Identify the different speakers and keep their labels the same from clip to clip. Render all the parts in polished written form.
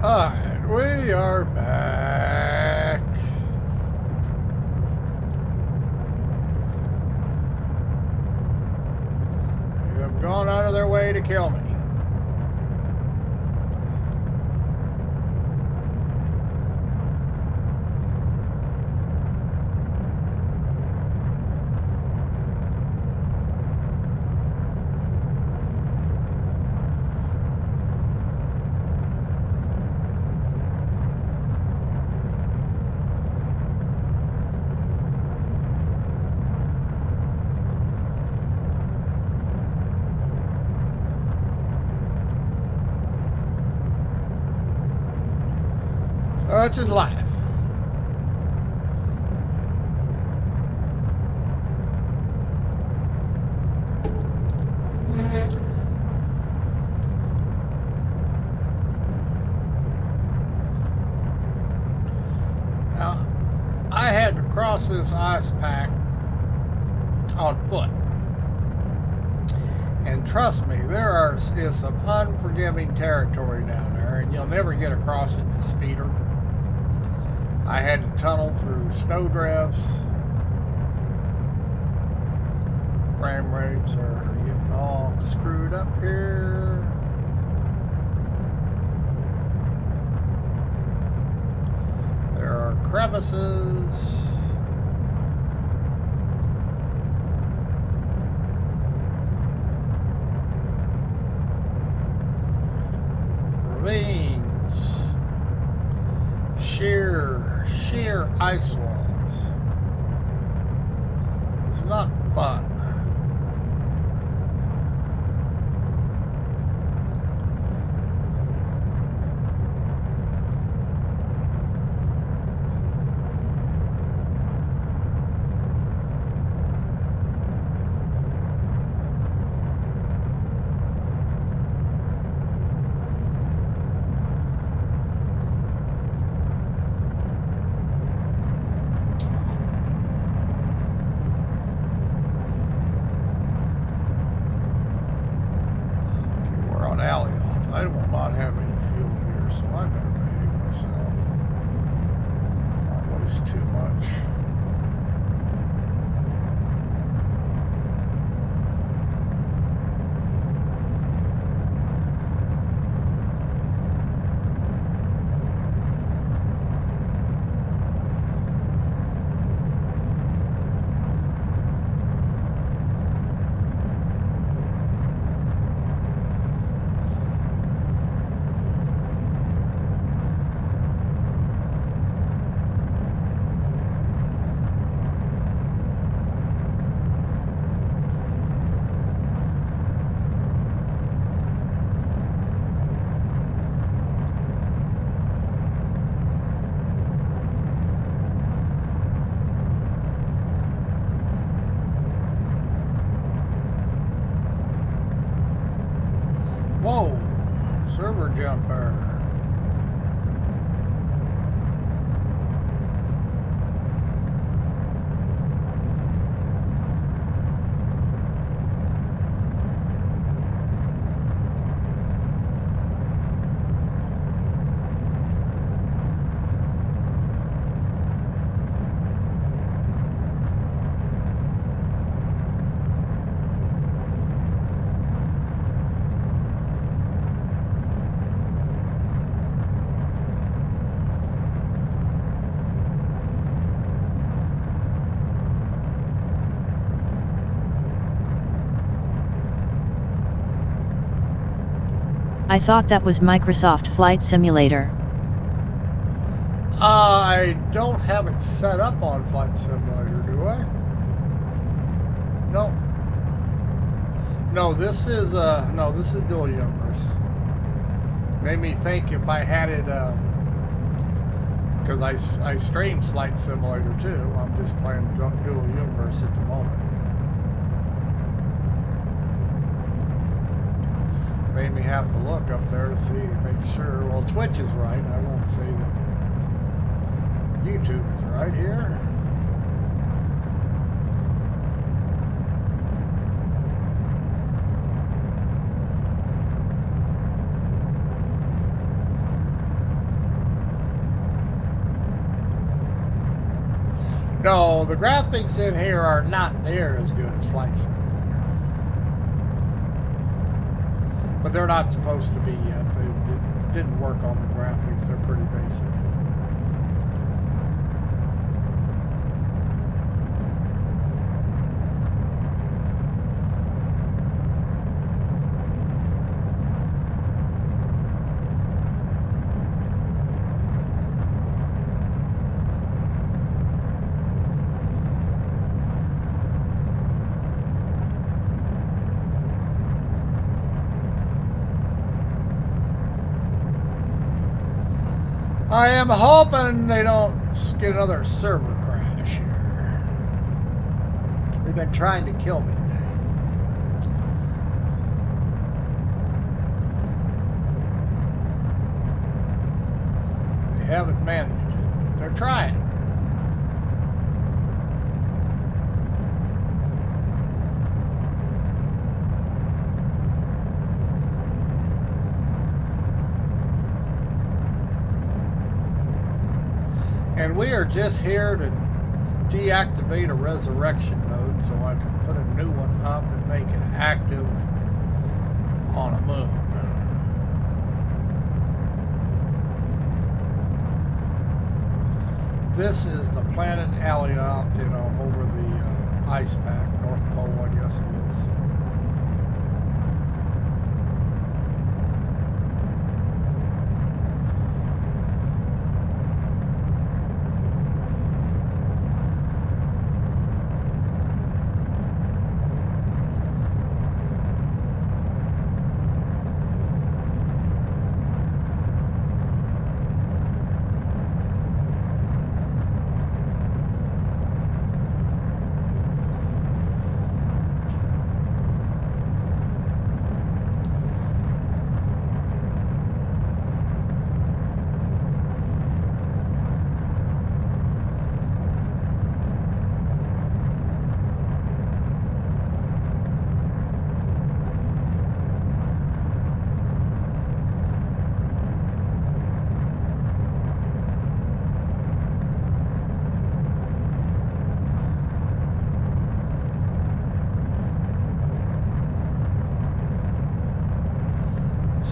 Speaker 1: Alright, we are back. They have gone out of their way to kill me. Such is life. Now, I had to cross this ice pack on foot. And trust me, is some unforgiving territory down there, and you'll never get across it in a speeder. I had to tunnel through snowdrifts. Frame rates are getting all screwed up here. There are crevices. Ravines. Sheer ice walls. It's not fun. I will not have any fuel here, so I better behave myself. Not waste too much. Whoa, server jumper.
Speaker 2: I thought that was Microsoft Flight Simulator.
Speaker 1: I don't have it set up on Flight Simulator, do I? No. No, this is Dual Universe. Made me think if I had it, because I stream Flight Simulator too. I'm just playing Dual Universe at the moment. Made me have to look up there to see, make sure. Well, Twitch is right. I won't say that YouTube is right here. No, the graphics in here are not near as good as Flight Simulator. But they're not supposed to be yet. They didn't work on the graphics. They're pretty basic. I am hoping they don't get another server crash here. They've been trying to kill me today. They haven't managed it, but they're trying. And we are just here to deactivate a resurrection node so I can put a new one up and make it active on a moon. This is the planet Alioth, you know, over the ice pack, North Pole, I guess it is.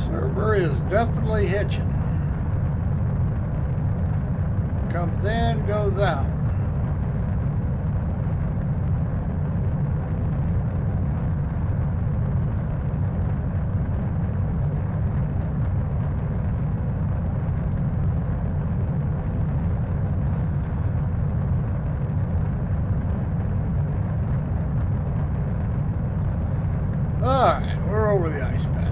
Speaker 1: Server is definitely hitching. Comes in, goes out. Alright, we're over the ice pack.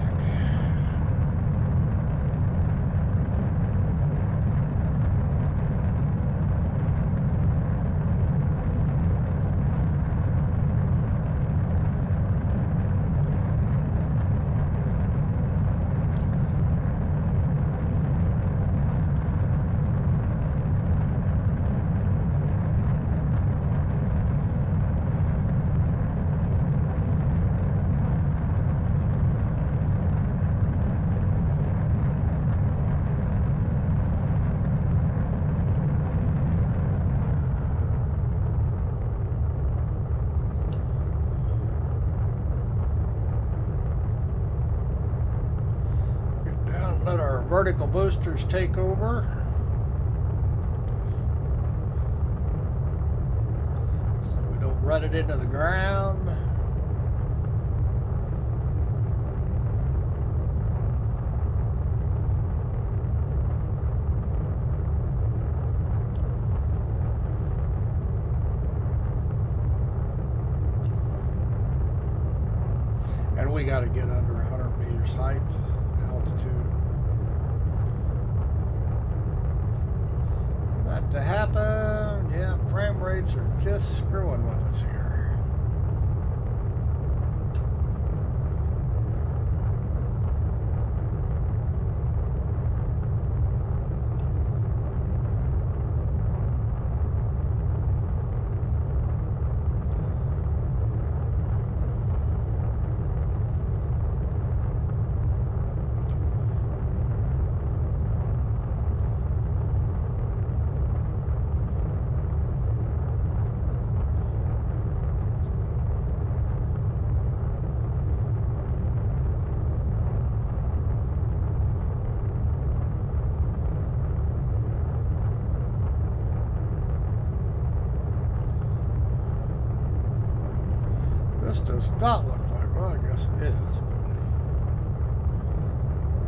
Speaker 1: Let our vertical boosters take over. So we don't run it into the ground. And we got to get under 100 meters height altitude. That to happen, yeah, frame rates are just screwing with us here. does not look like. Well, I guess it is,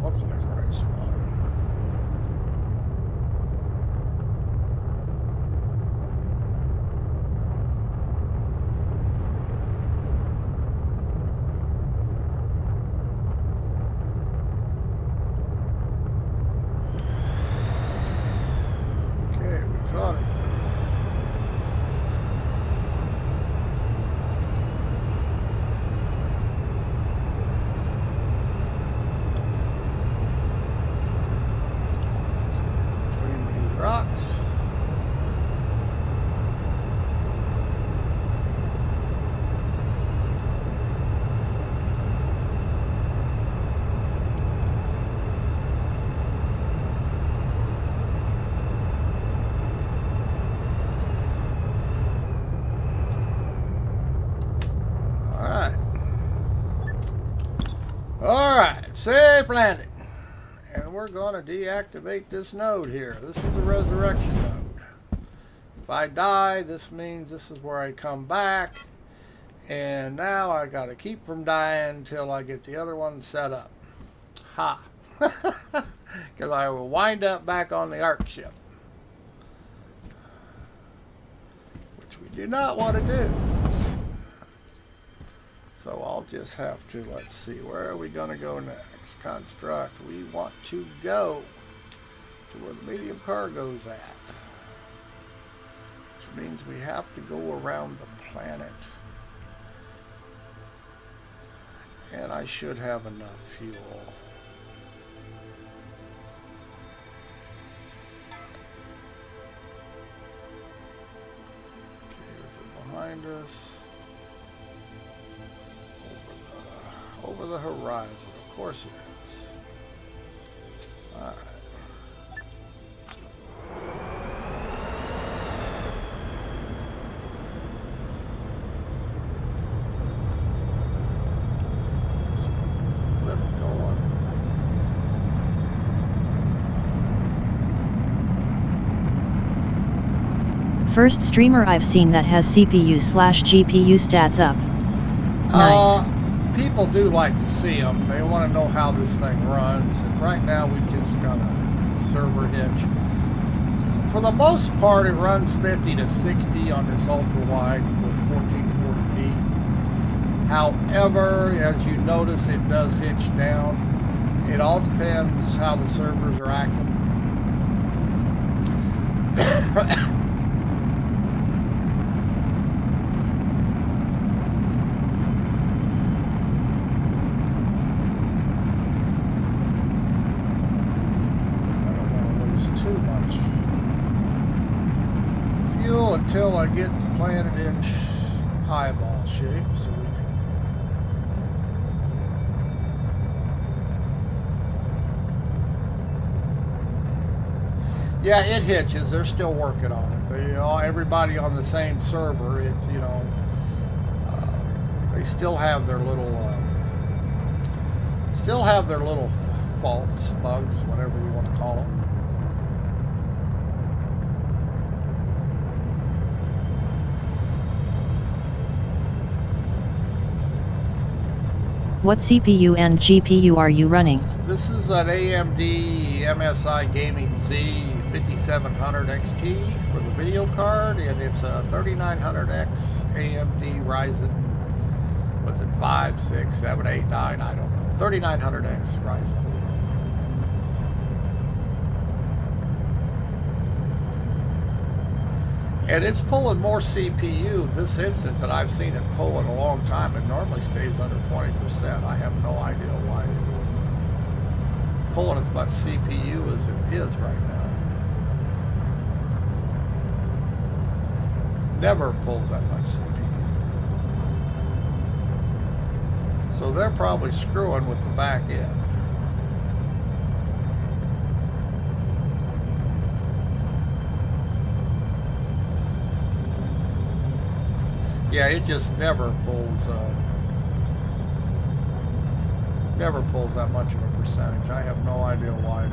Speaker 1: but look like the right spot. Okay, we caught it. Rocks. All right, safe landing. And we're going to deactivate this node here. This is the resurrection node. If I die, this means this is where I come back. And now I got to keep from dying until I get the other one set up. Ha! Because I will wind up back on the Ark ship. Which we do not want to do. So I'll just have to, let's see, where are we going to go next? Construct. We want to go to where the medium cargo's at. Which means we have to go around the planet. And I should have enough fuel. Okay, is it behind us? Over the horizon. Of course it is. All right. Lift going.
Speaker 2: First streamer I've seen that has CPU/GPU stats up. Nice.
Speaker 1: People do like to see them. They want to know how this thing runs. And right now we just got a server hitch. For the most part, it runs 50 to 60 on this ultra wide with 1440p. However, as you notice, it does hitch down. It all depends how the servers are acting. Until I get the planet in eyeball shape, so we can. Yeah, it hitches. They're still working on it. Everybody on the same server. They still have their little, faults, bugs, whatever you want to call them.
Speaker 2: What CPU and GPU are you running?
Speaker 1: This is an AMD MSI Gaming Z 5700 XT for the video card, and it's a 3900X AMD Ryzen, was it 5, 6, 7, 8, 9, I don't know, 3900X Ryzen. And it's pulling more CPU this instance than I've seen it pull in a long time. It normally stays under 20%. I have no idea why it is pulling as much CPU as it is right now. Never pulls that much CPU. So they're probably screwing with the back end. Yeah, it just never pulls that much of a percentage. I have no idea why it is.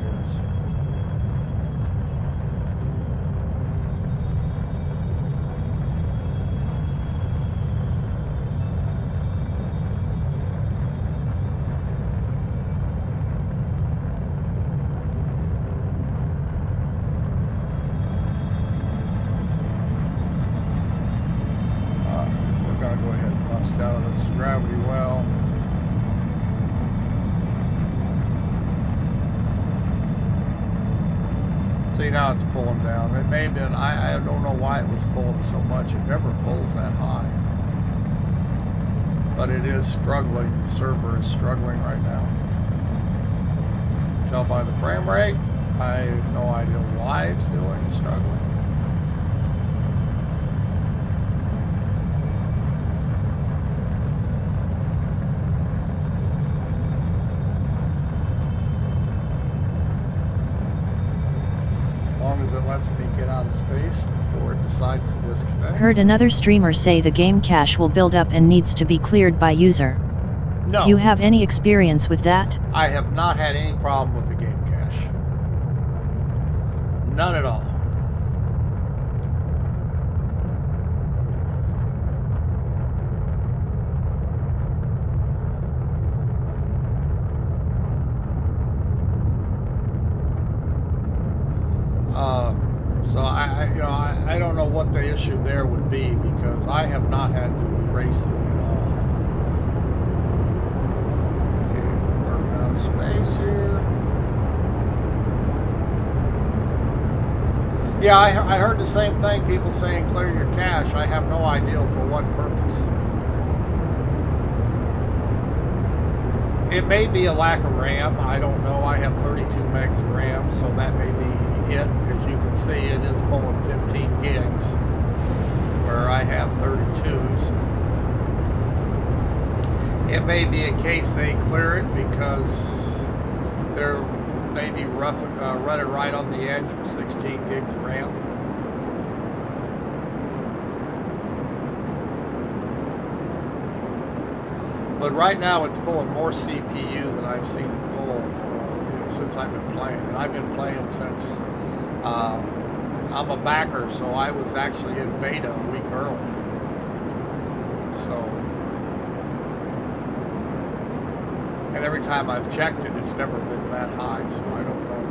Speaker 1: See, now it's pulling down. It may have been, I don't know why it was pulling so much. It never pulls that high. But it is struggling. The server is struggling right now. Tell by the frame rate, I have no idea why it's struggling. As long as it lets me get out of space before it decides to disconnect.
Speaker 2: Heard another streamer say the game cache will build up and needs to be cleared by user.
Speaker 1: No.
Speaker 2: You have any experience with that?
Speaker 1: I have not had any problem with the game cache. None at all. So I don't know what the issue there would be, because I have not had to erase it at all. Okay, we're running out of space here. Yeah, I heard the same thing, people saying clear your cache. I have no idea for what purpose. It may be a lack of RAM. I don't know. I have 32 megs of RAM, so that may be it. As you can see, it is pulling 15 gigs, where I have 32s. It may be a case they clear it because they're maybe running right on the edge with 16 gigs of RAM. But right now it's pulling more CPU than I've seen it pull since I've been playing. And I've been playing since I'm a backer, so I was actually in beta a week early. So, and every time I've checked it, it's never been that high, so I don't know.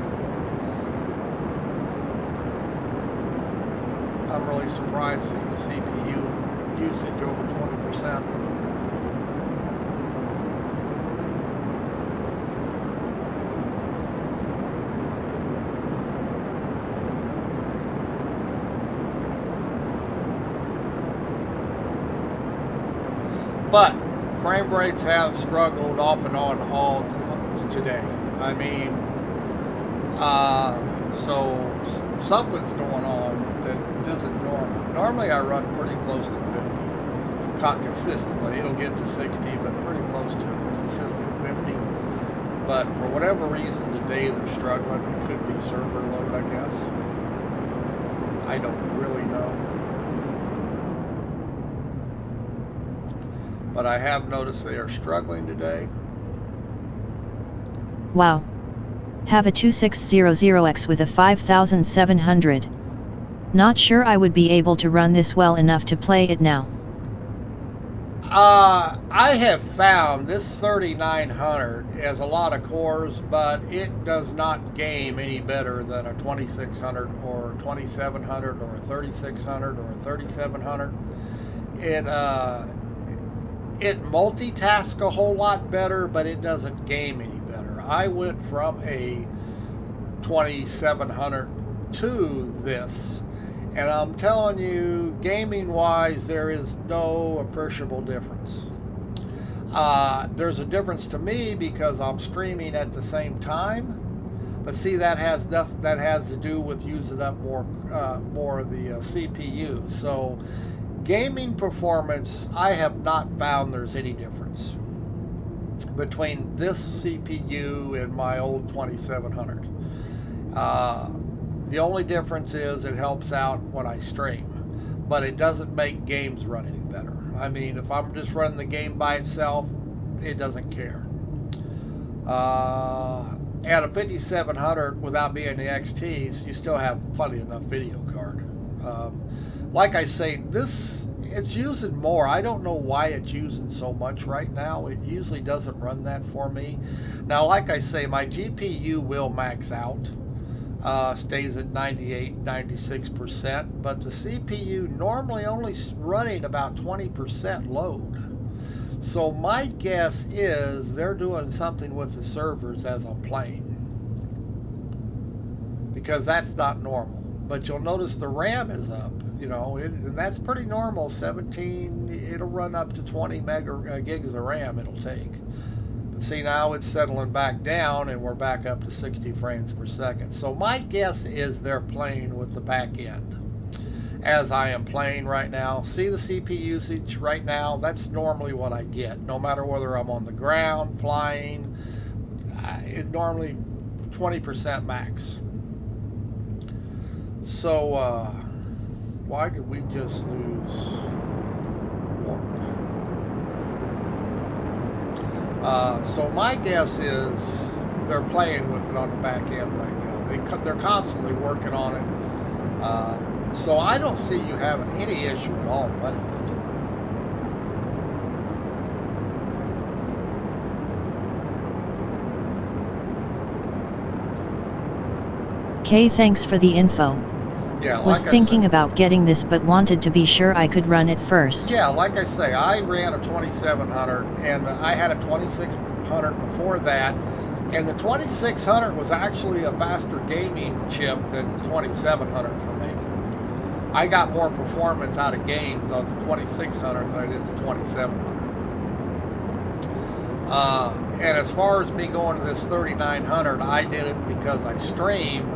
Speaker 1: I'm really surprised the CPU usage over 20%. But frame rates have struggled off and on all today. I mean, so something's going on that isn't normal. Normally I run pretty close to 50 consistently. It'll get to 60, but pretty close to consistent 50. But for whatever reason today they're struggling. It could be server load, I guess. I don't really know. But I have noticed they are struggling today.
Speaker 2: Wow. Have a 2600X with a 5700. Not sure I would be able to run this well enough to play it now.
Speaker 1: I have found this 3900 has a lot of cores, but it does not game any better than a 2600 or 2700 or a 3600 or a 3700. It multitasks a whole lot better, but it doesn't game any better. I went from a 2700 to this, and I'm telling you, gaming-wise, there is no appreciable difference. There's a difference to me because I'm streaming at the same time, but see, that has nothing. That has to do with using up more of the CPU. So, gaming performance, I have not found there's any difference between this CPU and my old 2700. The only difference is it helps out when I stream, but it doesn't make games run any better. I mean, if I'm just running the game by itself, it doesn't care. At a 5700 without being the XTs, you still have plenty enough video card. Like I say, it's using more. I don't know why it's using so much right now. It usually doesn't run that for me. Now, like I say, my GPU will max out. Stays at 98, 96%, but the CPU normally only running about 20% load. So my guess is they're doing something with the servers as I'm playing. because that's not normal. But you'll notice the RAM is up, and that's pretty normal. 17, it'll run up to 20 gigs of RAM it'll take. But see, now it's settling back down and we're back up to 60 frames per second. So my guess is they're playing with the back end, as I am playing right now. See the CPU usage right now? That's normally what I get, no matter whether I'm on the ground, flying. It normally 20% max. So, why did we just lose warp? So my guess is they're playing with it on the back end right now. They're constantly working on it. So I don't see you having any issue at all running it.
Speaker 2: Kay, thanks for the info.
Speaker 1: Yeah,
Speaker 2: was thinking about getting this, but wanted to be sure I could run it first.
Speaker 1: Yeah, like I say, I ran a 2700 and I had a 2600 before that, and the 2600 was actually a faster gaming chip than the 2700 for me. I got more performance out of games on the 2600 than I did the 2700. And as far as me going to this 3900, I did it because I stream,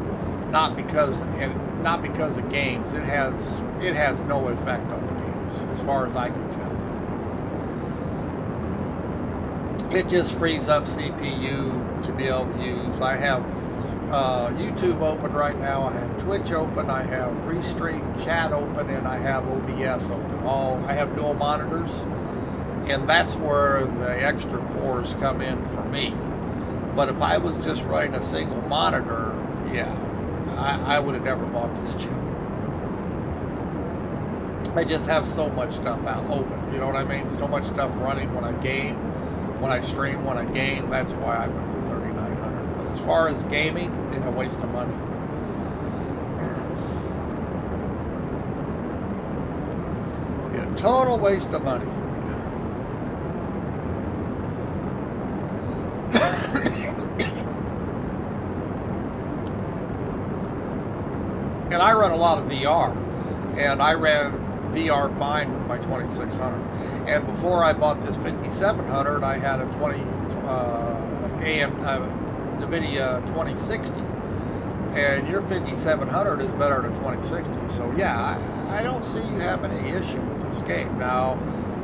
Speaker 1: not because of games. It has no effect on the games, as far as I can tell. It just frees up CPU to be able to use. I have YouTube open right now. I have Twitch open. I have Restream Chat open, and I have OBS open. I have dual monitors, and that's where the extra cores come in for me. But if I was just running a single monitor, yeah, I would have never bought this chip. I just have so much stuff out open, you know what I mean? So much stuff running when I game, when I stream, when I game. That's why I went to 3900. But as far as gaming, it's a waste of money. Yeah, total waste of money for me. And I run a lot of VR, and I ran VR fine with my 2600. And before I bought this 5700, I had a NVIDIA 2060, and your 5700 is better than 2060. So yeah, I don't see you having any issue with this game. Now,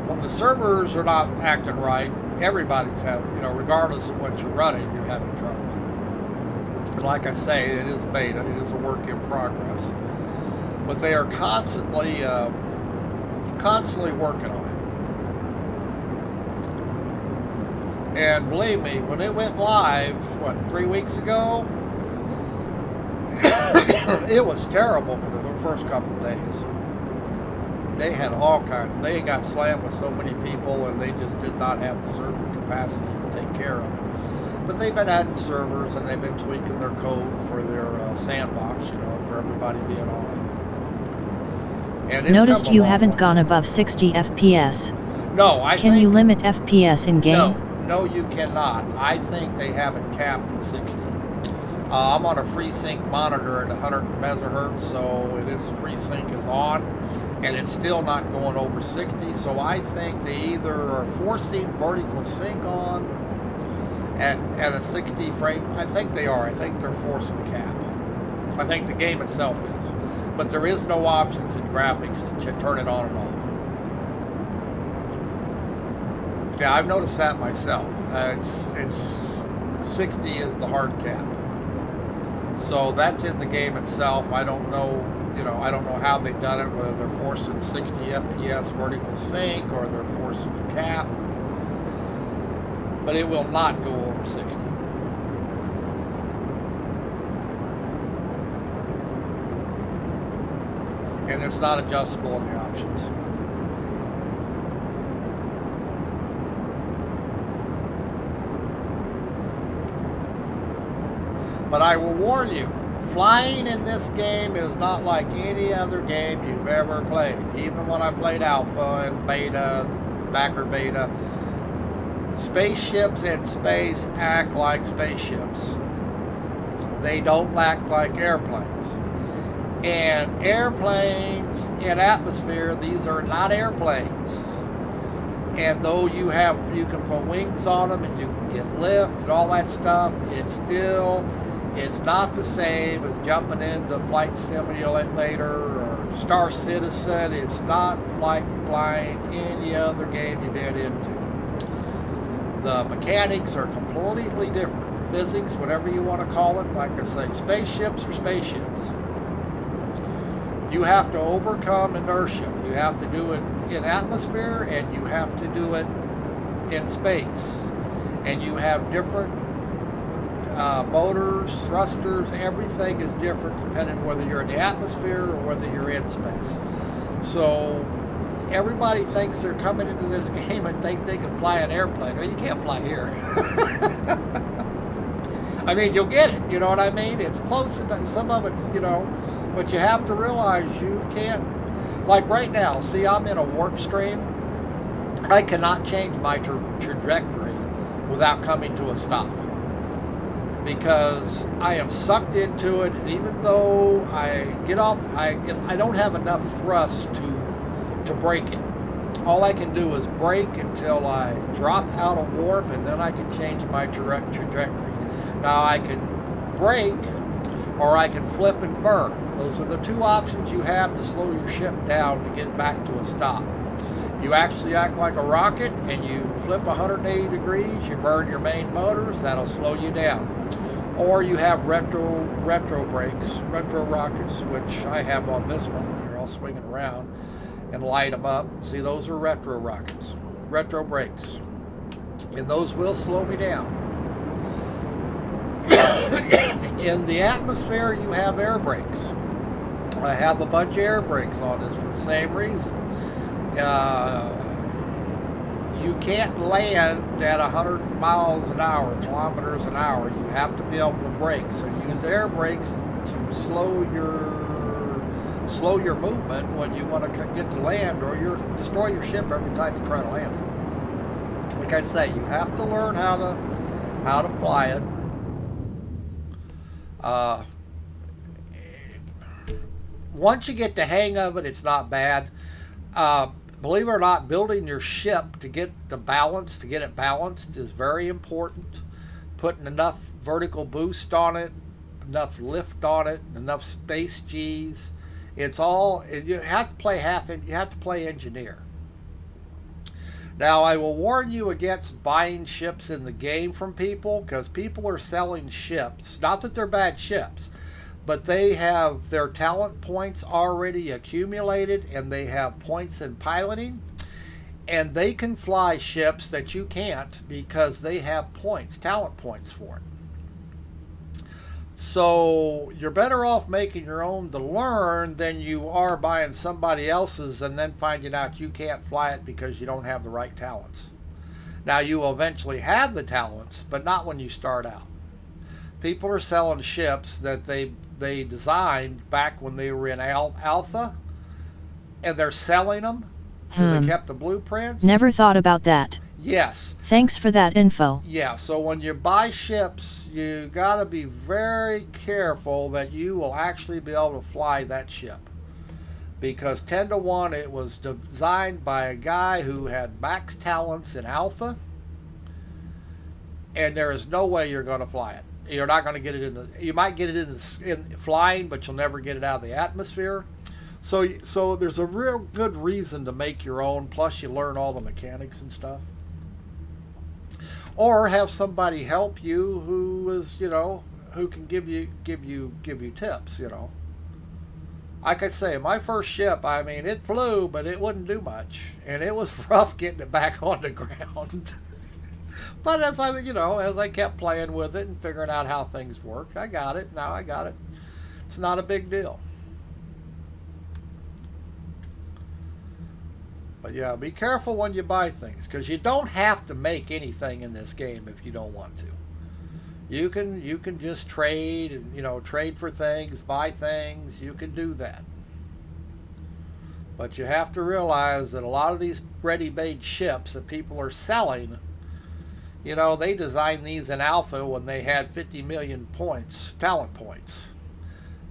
Speaker 1: when the servers are not acting right, everybody's having, regardless of what you're running, you're having trouble. And like I say, it is beta, it is a work in progress. But they are constantly working on it. And believe me, when it went live, 3 weeks ago, it was terrible for the first couple of days. They had they got slammed with so many people, and they just did not have the server capacity to take care of it. But they've been adding servers, and they've been tweaking their code for their sandbox, for everybody being on it. And
Speaker 2: noticed you haven't gone above 60 FPS.
Speaker 1: No,
Speaker 2: Can you limit FPS in game?
Speaker 1: No, you cannot. I think they have it capped at 60. I'm on a FreeSync monitor at 100 megahertz, so FreeSync is on, and it's still not going over 60. So I think they either are forcing vertical sync on at a 60 frame. I think they are. I think they're forcing the cap. I think the game itself is. But there is no options in graphics to turn it on and off. Yeah, I've noticed that myself. It's 60 is the hard cap. So that's in the game itself. I don't know, I don't know how they've done it, whether they're forcing 60 FPS vertical sync or they're forcing the cap. But it will not go over 60. And it's not adjustable in the options. But I will warn you, flying in this game is not like any other game you've ever played. Even when I played Alpha and Beta, backer Beta, spaceships in space act like spaceships. They don't act like airplanes. And airplanes in atmosphere, these are not airplanes. And though you can put wings on them and you can get lift and all that stuff, it's not the same as jumping into Flight Simulator or Star Citizen. It's not like flying any other game you've been into. The mechanics are completely different. Physics, whatever you want to call it, like I say, spaceships are spaceships. You have to overcome inertia. You have to do it in atmosphere and you have to do it in space. And you have different motors, thrusters, everything is different depending on whether you're in the atmosphere or whether you're in space. So everybody thinks they're coming into this game and think they can fly an airplane. Well, you can't fly here. I mean, you'll get it, you know what I mean? It's close enough, some of it's, but you have to realize you can't, like right now, see, I'm in a warp stream. I cannot change my trajectory without coming to a stop because I am sucked into it, and even though I get off, I don't have enough thrust to break it. All I can do is brake until I drop out of warp, and then I can change my trajectory. Now I can brake or I can flip and burn. Those are the two options you have to slow your ship down to get back to a stop. You actually act like a rocket and you flip 180 degrees, you burn your main motors, that'll slow you down. Or you have retro brakes, retro rockets, which I have on this one. They're all swinging around and light them up. See, those are retro rockets, retro brakes. And those will slow me down. In the atmosphere, you have air brakes. I have a bunch of air brakes on this for the same reason. You can't land at 100 miles an hour, kilometers an hour. You have to be able to brake. So use air brakes to slow your movement when you want to get to land, or you'll destroy your ship every time you try to land it. Like I say, you have to learn how to fly it. Once you get the hang of it, it's not bad. Believe it or not, building your ship to get it balanced is very important. Putting enough vertical boost on it, enough lift on it, enough space G's. It's all, you have to play engineer. Now, I will warn you against buying ships in the game from people, because people are selling ships. Not that they're bad ships, but they have their talent points already accumulated, and they have points in piloting, and they can fly ships that you can't because they have points, talent points for it. So you're better off making your own to learn than you are buying somebody else's and then finding out you can't fly it because you don't have the right talents. Now, you will eventually have the talents, but not when you start out. People are selling ships that they designed back when they were in alpha, and they're selling them because they kept the blueprints.
Speaker 2: Never thought about that.
Speaker 1: Yes.
Speaker 2: Thanks for that info.
Speaker 1: Yeah, so when you buy ships, you got to be very careful that you will actually be able to fly that ship. Because 10 to 1, it was designed by a guy who had max talents in alpha, and there is no way you're going to fly it. You're not going to get it you might get it in flying, but you'll never get it out of the atmosphere. So there's a real good reason to make your own, plus you learn all the mechanics and stuff. Or have somebody help you who is, who can give you tips, Like I say, my first ship, I mean, it flew, but it wouldn't do much. And it was rough getting it back on the ground. But as I kept playing with it and figuring out how things work, I got it. Now I got it. It's not a big deal. But yeah, be careful when you buy things, because you don't have to make anything in this game if you don't want to. You can just trade and trade for things, buy things. You can do that. But you have to realize that a lot of these ready-made ships that people are selling, You know, they designed these in alpha when they had 50 million points, talent points.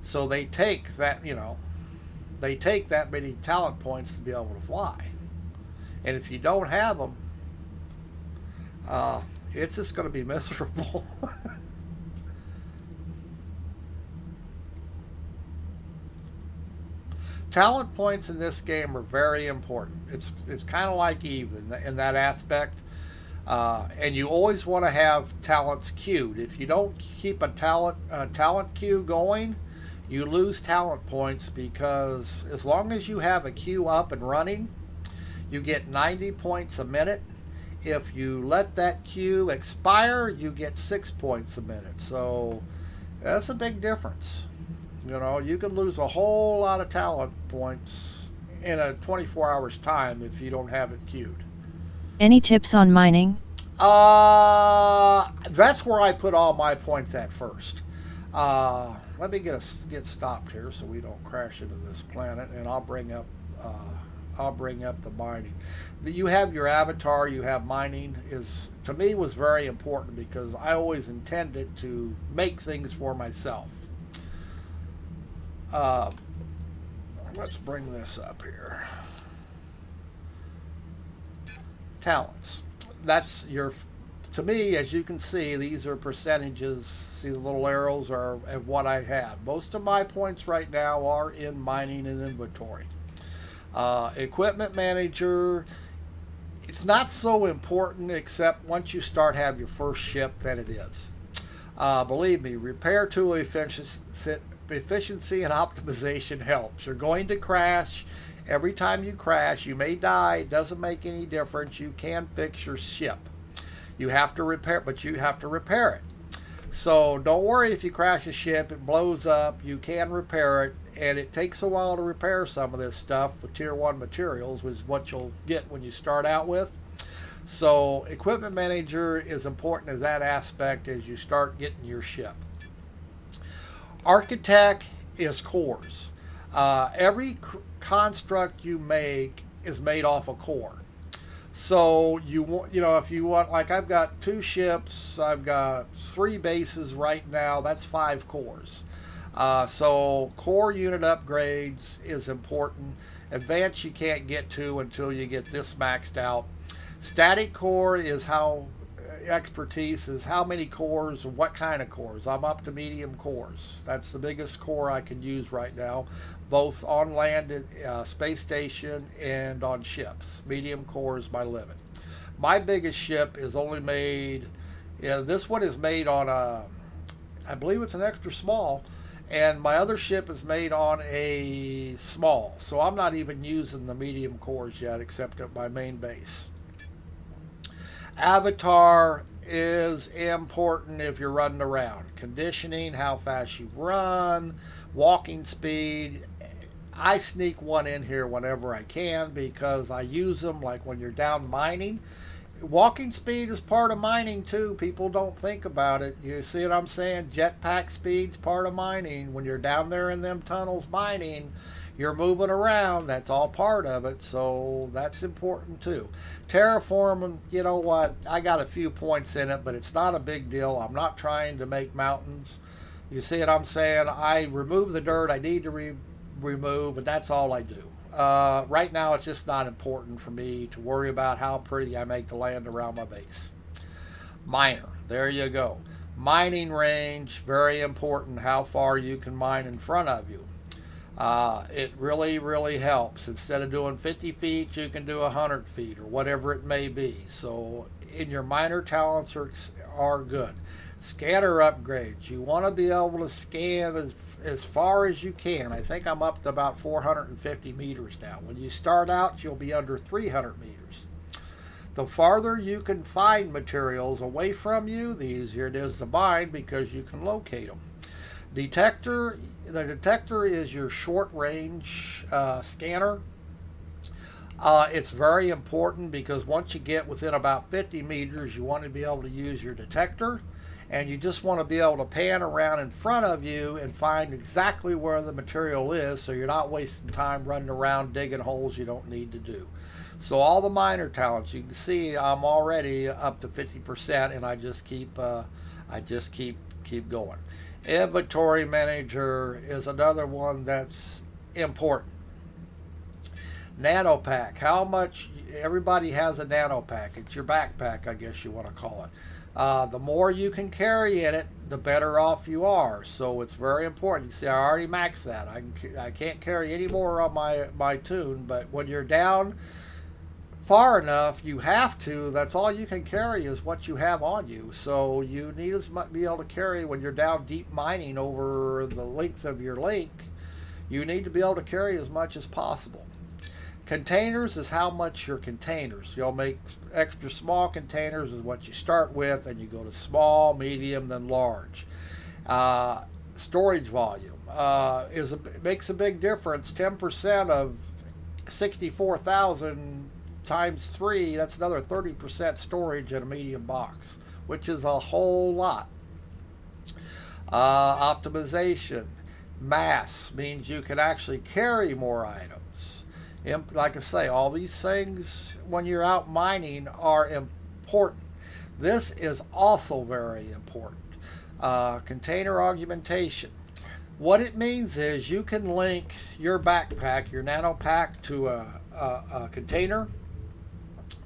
Speaker 1: So they take that, you know, they take that many talent points to be able to fly. And if you don't have them, it's just going to be miserable. Talent points in this game are very important. It's kind of like Eve in that aspect. And you always want to have talents queued. If you don't keep a talent queue going, you lose talent points, because as long as you have a queue up and running, you get 90 points a minute. If you let that queue expire, you get 6 points a minute. So that's a big difference. You know, you can lose a whole lot of talent points in a 24 hours time if you don't have it queued.
Speaker 2: Any tips on mining?
Speaker 1: That's where I put all my points at first. Let me get stopped here so we don't crash into this planet, and I'll bring up the mining. You have your avatar. You have mining. Is to me was very important because I always intended to make things for myself. Let's bring this up here. Talents. That's your, to me, as you can see, these are percentages. See the little arrows are of what I have. Most of my points right now are in mining and inventory. Equipment manager, it's not so important except once you start have your first ship that it is. Believe me, repair tool efficiency and optimization helps. You're going to crash. Every time you crash, you may die. It doesn't make any difference. You can fix your ship. You have to repair, but you have to repair it. So don't worry if you crash a ship, it blows up, you can repair it, and it takes a while to repair some of this stuff with tier 1 materials, which is what you'll get when you start out with. So equipment manager is important as that aspect as you start getting your ship. Architect is cores. Every construct you make is made off a core. So you want, if you want, like I've got 2 ships, I've got 3 bases right now. That's 5 cores. So core unit upgrades is important. Advanced you can't get to until you get this maxed out. Static core is how expertise is how many cores and what kind of cores. I'm up to medium cores. That's the biggest core I can use right now, both on land, space station, and on ships. Medium core is my limit. My biggest ship is only made, this one is made on a, I believe it's an extra small, and my other ship is made on a small. So I'm not even using the medium cores yet except at my main base. Avatar is important if you're running around. Conditioning, how fast you run, walking speed. I sneak one in here whenever I can because I use them like when you're down mining. Walking speed is part of mining too. People don't think about it. You see what I'm saying? Jetpack speed's part of mining. When you're down there in them tunnels mining, you're moving around. That's all part of it. So that's important too. Terraforming, you know what? I got a few points in it, but it's not a big deal. I'm not trying to make mountains. You see what I'm saying? I remove the dirt I need to remove, and that's all I do. Right now, it's just not important for me to worry about how pretty I make the land around my base. Miner, there you go. Mining range, very important how far you can mine in front of you. It really, really helps. Instead of doing 50 feet, you can do 100 feet or whatever it may be. So in your miner talents are good. Scanner upgrades. You want to be able to scan as far as you can. I think I'm up to about 450 meters now. When you start out, you'll be under 300 meters. The farther you can find materials away from you, the easier it is to mine because you can locate them. Detector. The detector is your short range scanner. It's very important because once you get within about 50 meters, you want to be able to use your detector. and you just want to be able to pan around in front of you and find exactly where the material is, so you're not wasting time running around digging holes you don't need to do. So all the minor talents, you can see I'm already up to 50%, and I just keep going. Inventory manager is another one that's important. Nano pack. How much? Everybody has a nano pack. It's your backpack, I guess you want to call it. The more you can carry in it, the better off you are. So it's very important. You see, I already maxed that. I can't carry any more on my tune, but when you're down far enough, you have to. That's all you can carry is what you have on you. So you need to be able to carry when you're down deep mining over the length of your lake. You need to be able to carry as much as possible. Containers is how much your containers. You'll make extra small containers is what you start with, and you go to small, medium, then large. Storage volume makes a big difference. 10% of 64,000 times 3, that's another 30% storage in a medium box, which is a whole lot. Optimization. Mass means you can actually carry more items. Like I say, all these things when you're out mining are important. This is also very important. Container augmentation. What it means is you can link your backpack, your nano pack, to a container,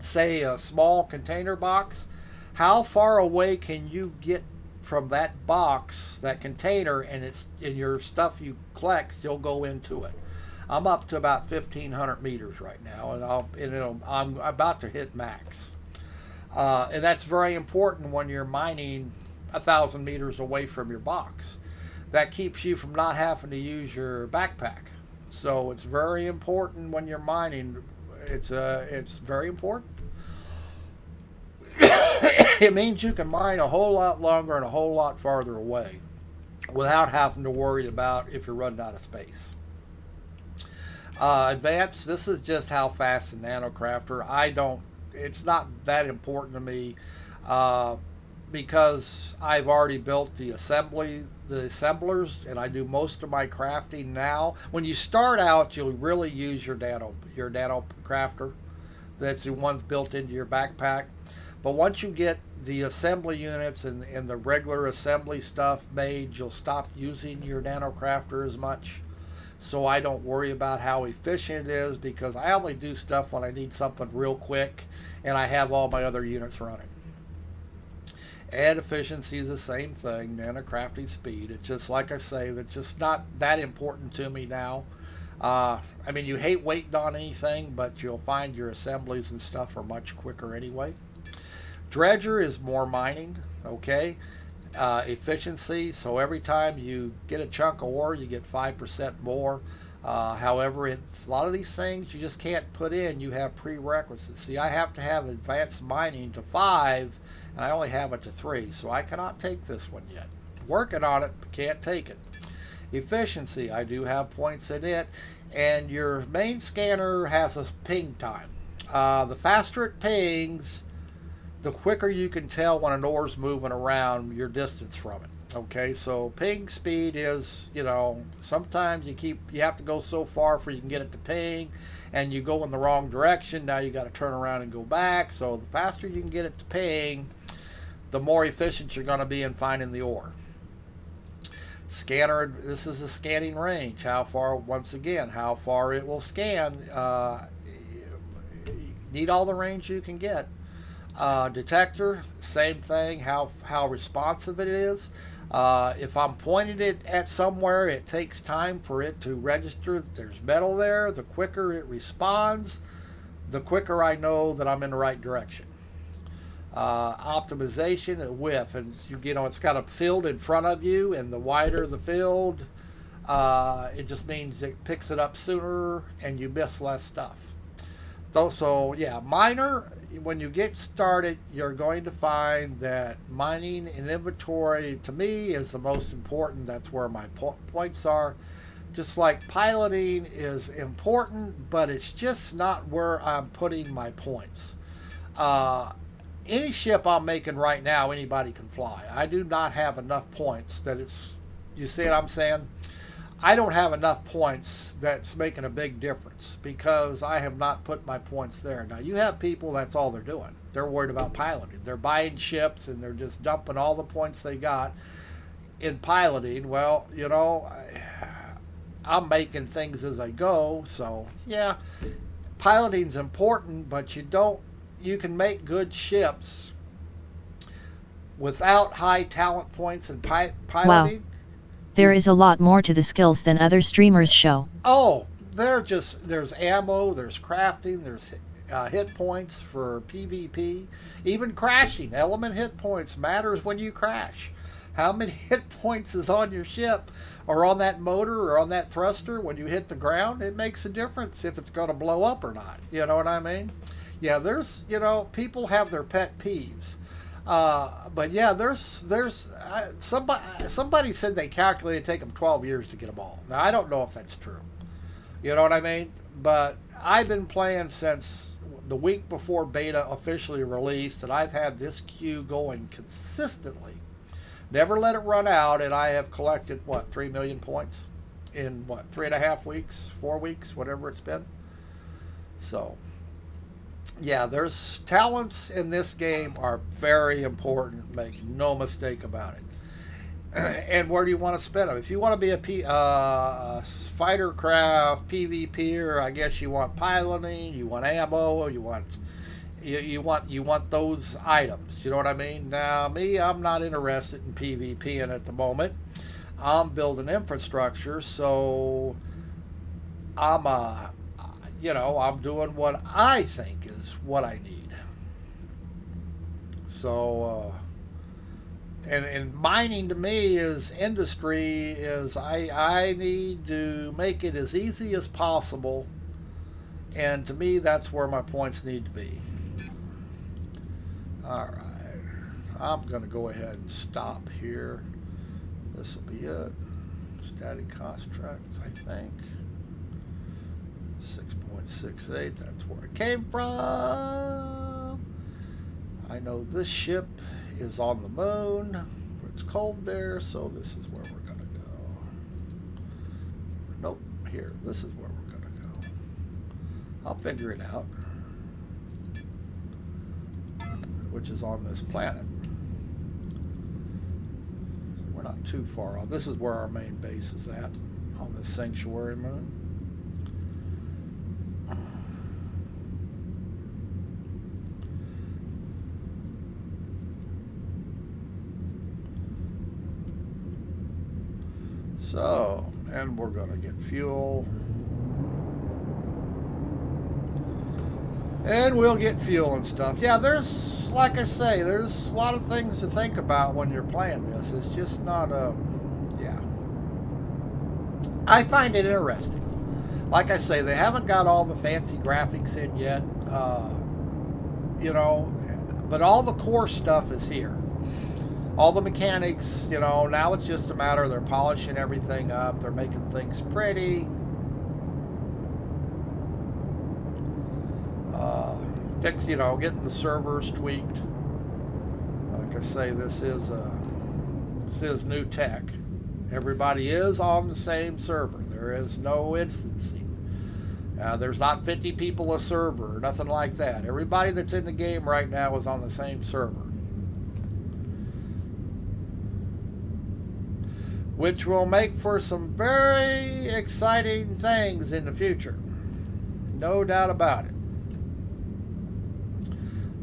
Speaker 1: say a small container box. How far away can you get from that box, that container, and it's in your stuff you collect still go into it? I'm up to about 1,500 meters right now, and I'm about to hit max. And that's very important when you're mining 1,000 meters away from your box. That keeps you from not having to use your backpack. So it's very important when you're mining. It's very important. It means you can mine a whole lot longer and a whole lot farther away without having to worry about if you're running out of space. Advanced, this is just how fast the nanocrafter. It's not that important to me because I've already built the assemblers, and I do most of my crafting now. When you start out, you'll really use your nano crafter. That's the one built into your backpack. But once you get the assembly units and the regular assembly stuff made, you'll stop using your nano crafter as much. So I don't worry about how efficient it is, because I only do stuff when I need something real quick and I have all my other units running. And efficiency is the same thing, nano crafting speed. It's just like I say, that's just not that important to me now. I mean, you hate waiting on anything, but you'll find your assemblies and stuff are much quicker anyway. Dredger is more mining, okay? Efficiency, so every time you get a chunk of ore, you get 5% more. However, a lot of these things you just can't put in. You have prerequisites. See, I have to have advanced mining to 5, and I only have it to 3, so I cannot take this one yet. Working on it, but can't take it. Efficiency, I do have points in it, and your main scanner has a ping time. The faster it pings, the quicker you can tell when an ore's moving around your distance from it. Okay, so ping speed is, sometimes you have to go so far before you can get it to ping, and you go in the wrong direction. Now you got to turn around and go back. So the faster you can get it to ping, the more efficient you're going to be in finding the ore. Scanner, this is the scanning range. How far it will scan. Need all the range you can get. Detector, same thing, how responsive it is. If I'm pointing it at somewhere, it takes time for it to register that there's metal there. The quicker it responds, the quicker I know that I'm in the right direction. Optimization, width, and it's got a field in front of you, and the wider the field, it just means it picks it up sooner and you miss less stuff. So yeah, miner, when you get started, you're going to find that mining and inventory, to me, is the most important. That's where my points are. Just like piloting is important, but it's just not where I'm putting my points. any ship I'm making right now, anybody can fly. I do not have enough points that it's, you see what I'm saying? I don't have enough points that's making a big difference because I have not put my points there. Now, you have people, that's all they're doing. They're worried about piloting. They're buying ships and they're just dumping all the points they got in piloting. Well, you know, I'm making things as I go. So, yeah, piloting's important, but you can make good ships without high talent points in piloting.
Speaker 2: Wow. There is a lot more to the skills than other streamers show.
Speaker 1: Oh, there's ammo, there's crafting, there's hit points for PvP, even crashing. Element hit points matters when you crash. How many hit points is on your ship or on that motor or on that thruster when you hit the ground? It makes a difference if it's going to blow up or not. You know what I mean? Yeah, there's, you know, people have their pet peeves. But yeah, there's somebody said they calculated it take them 12 years to get them all. Now I don't know if that's true. You know what I mean? But I've been playing since the week before beta officially released, and I've had this queue going consistently. Never let it run out, and I have collected what 3 million points in what 3.5 weeks, 4 weeks, whatever it's been. So. Yeah, there's talents in this game are very important. Make no mistake about it. And where do you want to spend them? If you want to be a fighter craft PvPer, I guess you want piloting, you want ammo, you want those items. You know what I mean? Now, me, I'm not interested in PvPing at the moment. I'm building infrastructure, so I'm doing what I think is what I need. So, and mining to me is industry is I need to make it as easy as possible. And to me, that's where my points need to be. All right. I'm going to go ahead and stop here. This will be it. Static construct, I think. 6.68, that's where it came from. I know this ship is on the moon. It's cold there, so this is where we're going to go. Nope, here, this is where we're going to go. I'll figure it out. Which is on this planet. We're not too far off. This is where our main base is at, on this sanctuary moon. So, and we're going to get fuel. And we'll get fuel and stuff. Yeah, there's, like I say, there's a lot of things to think about when you're playing this. It's just not, yeah. I find it interesting. Like I say, they haven't got all the fancy graphics in yet, you know, but all the core stuff is here. All the mechanics, you know, now it's just a matter of they're polishing everything up. They're making things pretty. You know, getting the servers tweaked. Like I say, this is new tech. Everybody is on the same server. There is no instancing. There's not 50 people a server or nothing like that. Everybody that's in the game right now is on the same server. Which will make for some very exciting things in the future. No doubt about it.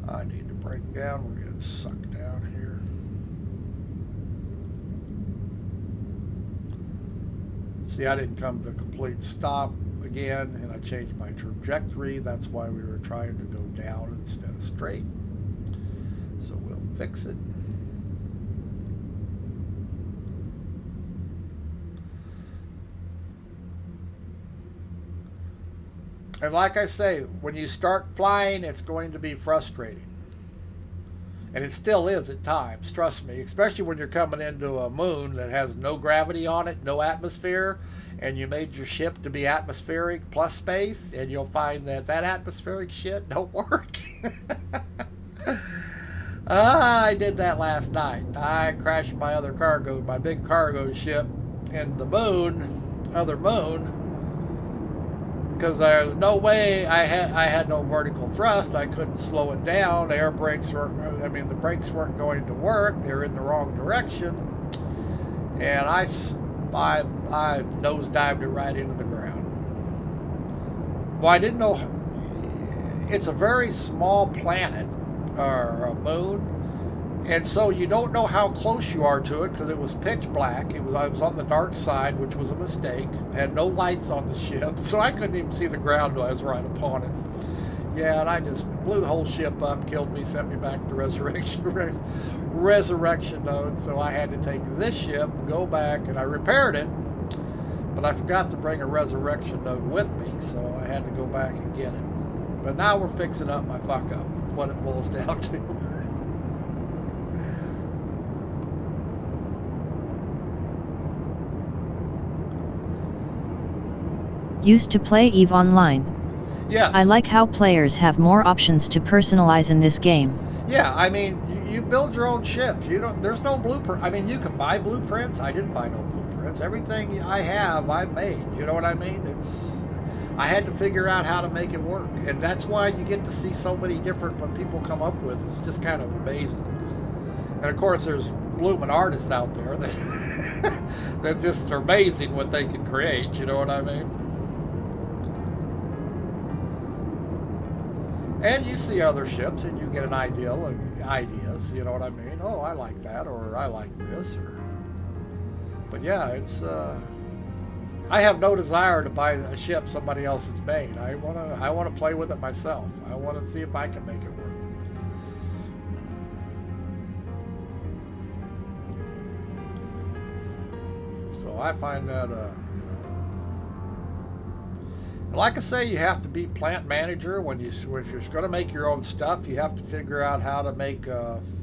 Speaker 1: I need to break down. We're getting sucked down here. See, I didn't come to a complete stop again, and I changed my trajectory. That's why we were trying to go down instead of straight. So we'll fix it. And like I say, when you start flying, it's going to be frustrating. And it still is at times, trust me, especially when you're coming into a moon that has no gravity on it, no atmosphere, and you made your ship to be atmospheric plus space, and you'll find that that atmospheric shit don't work. I did that last night. I crashed my big cargo ship in the other moon, because there's no way I had no vertical thrust. I couldn't slow it down. The the brakes weren't going to work. They were in the wrong direction, and I nosedived it right into the ground. Well, I didn't know. It's a very small planet or a moon, and so you don't know how close you are to it because it was pitch black. I was on the dark side, which was a mistake. I had no lights on the ship, so I couldn't even see the ground when I was right upon it. Yeah, and I just blew the whole ship up, killed me, sent me back to resurrection node. So I had to take this ship, go back, and I repaired it. But I forgot to bring a resurrection node with me, so I had to go back and get it. But now we're fixing up my fuck up, what it boils down to.
Speaker 2: Used to play EVE Online.
Speaker 1: Yes.
Speaker 2: I like how players have more options to personalize in this game.
Speaker 1: Yeah, I mean, you build your own ships. There's no blueprint. I mean, you can buy blueprints. I didn't buy no blueprints. Everything I have, I made. You know what I mean? I had to figure out how to make it work, and that's why you get to see so many different what people come up with. It's just kind of amazing. And of course, there's blooming artists out there that that just are amazing what they can create. You know what I mean? And you see other ships, and you get an idea of ideas. You know what I mean? Oh, I like that, or I like this, But yeah, it's. I have no desire to buy a ship somebody else has made. I wanna play with it myself. I want to see if I can make it work. So I find that. Like I say, you have to be plant manager if you're going to make your own stuff. You have to figure out how to make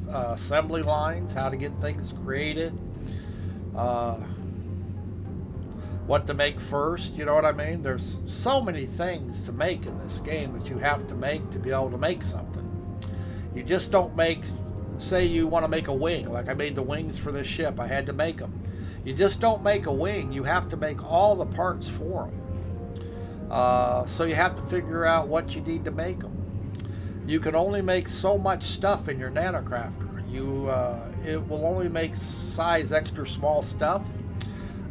Speaker 1: assembly lines, how to get things created, what to make first. You know what I mean? There's so many things to make in this game that you have to make to be able to make something. You just don't make. Say you want to make a wing, like I made the wings for this ship. I had to make them. You just don't make a wing. You have to make all the parts for them. So you have to figure out what you need to make them. You can only make so much stuff in your nanocrafter. It will only make size extra small stuff.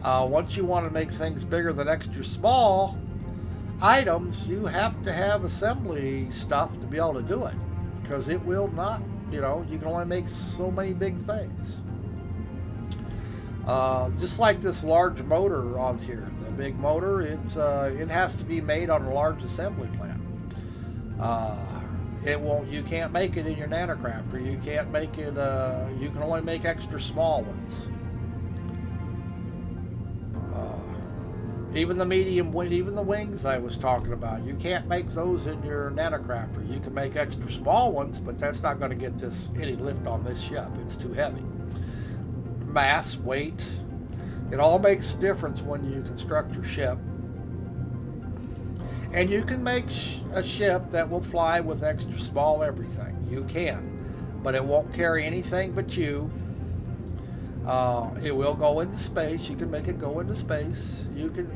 Speaker 1: Once you want to make things bigger than extra small items, you have to have assembly stuff to be able to do it, because it will not. You can only make so many big things. Just like this large motor on here. Big motor, it has to be made on a large assembly plant. You can't make it in your nanocrafter. You can't make it. You can only make extra small ones. Even the wings I was talking about, you can't make those in your nanocrafter. You can make extra small ones, but that's not going to get any lift on this ship. It's too heavy. Mass, weight. It all makes a difference when you construct your ship. And you can make a ship that will fly with extra small everything. You can. But it won't carry anything but you. It will go into space. You can make it go into space. You can,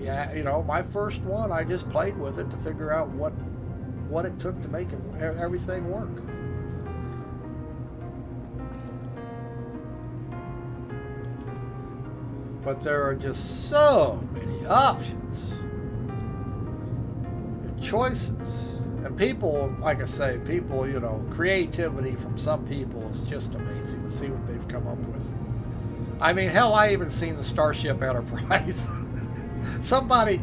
Speaker 1: my first one, I just played with it to figure out what it took to make everything work. But there are just so many options and choices. And people, like I say, creativity from some people is just amazing to see what they've come up with. I mean, hell, I even seen the Starship Enterprise. Somebody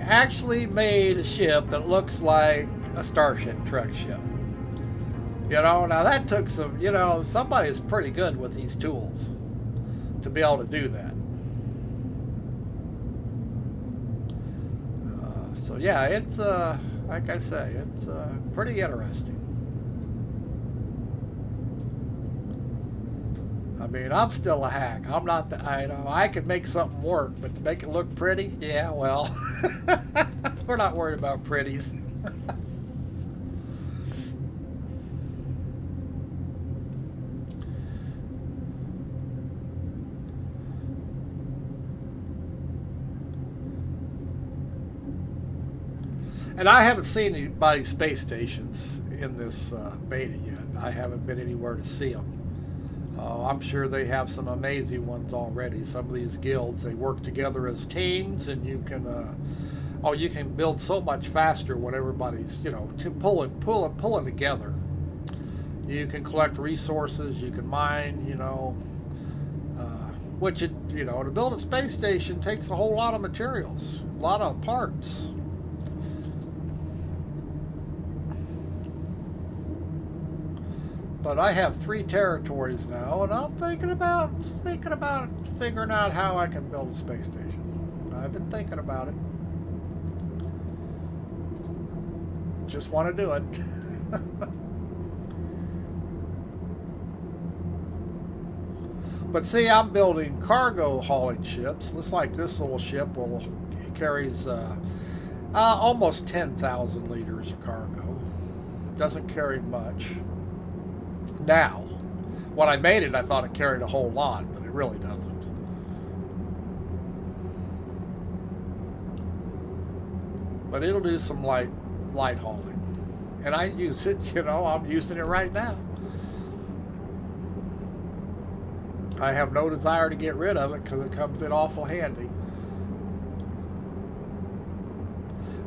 Speaker 1: actually made a ship that looks like a Starship Trek ship. Now that took somebody's pretty good with these tools to be able to do that. So yeah, it's like I say, it's pretty interesting. I mean, I'm still a hack. I'm not I could make something work, but to make it look pretty, yeah, well, we're not worried about pretties. And I haven't seen anybody's space stations in this beta yet. I haven't been anywhere to see them. I'm sure they have some amazing ones already. Some of these guilds, they work together as teams, and you can you can build so much faster when everybody's, you know, pulling together. You can collect resources, you can mine, you know, which you know, to build a space station takes a whole lot of materials, a lot of parts. But I have 3 territories now, and I'm thinking about figuring out how I can build a space station. I've been thinking about it. Just want to do it. But see, I'm building cargo hauling ships. Looks like this little ship carries almost 10,000 liters of cargo. Doesn't carry much. Now, when I made it, I thought it carried a whole lot, but it really doesn't. But it'll do some light hauling. And I use it, you know, I'm using it right now. I have no desire to get rid of it because it comes in awful handy.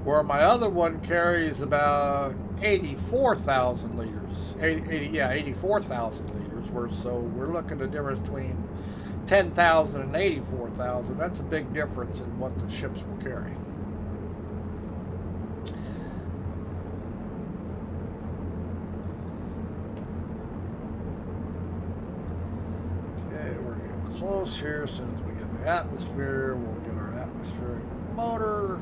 Speaker 1: Where my other one carries about 84,000 liters. 84,000 liters. So we're looking at a difference between 10,000 and 84,000. That's a big difference in what the ships will carry. Okay, we're getting close here. As soon as we get in the atmosphere, we'll get our atmospheric motor.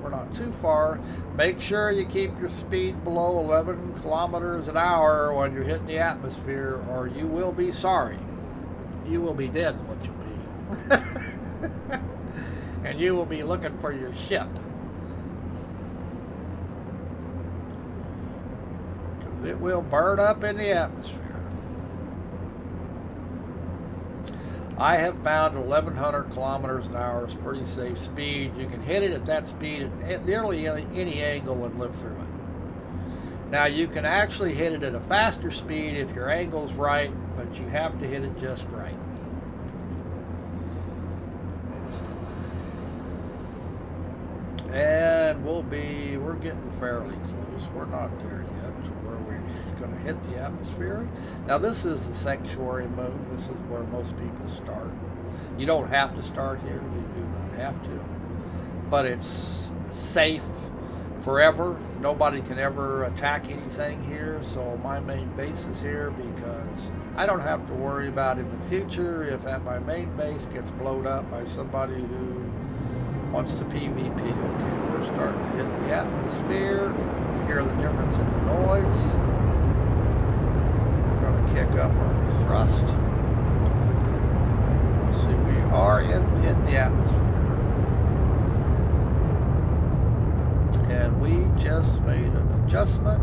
Speaker 1: We're not too far. Make sure you keep your speed below 11 kilometers an hour when you're hitting the atmosphere, or you will be sorry. You will be dead, what you'll be. And you will be looking for your ship. Because it will burn up in the atmosphere. I have found 1,100 kilometers an hour is pretty safe speed. You can hit it at that speed at nearly any angle and live through it. Now you can actually hit it at a faster speed if your angle's right, but you have to hit it just right. And we're getting fairly close. We're not there yet to where we're going to hit the atmosphere. Now this is the sanctuary moon. This is where most people start. You don't have to start here. You do not have to. But it's safe forever. Nobody can ever attack anything here. So my main base is here because I don't have to worry about in the future if at my main base gets blown up by somebody who wants to PvP. Okay, we're starting to hit the atmosphere. You hear the difference in the noise. We're going to kick up our thrust. See, we are hitting the atmosphere. And we just made an adjustment,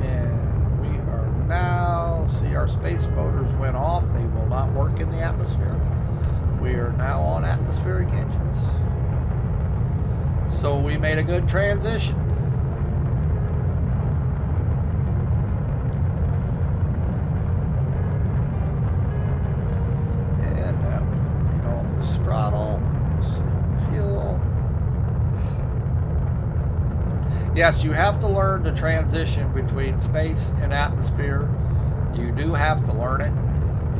Speaker 1: and we are now, see, our space motors went off. They will not work in the atmosphere. We are now on atmospheric engines. So we made a good transition. And now we need all this throttle. Save the fuel. Yes, you have to learn to transition between space and atmosphere. You do have to learn it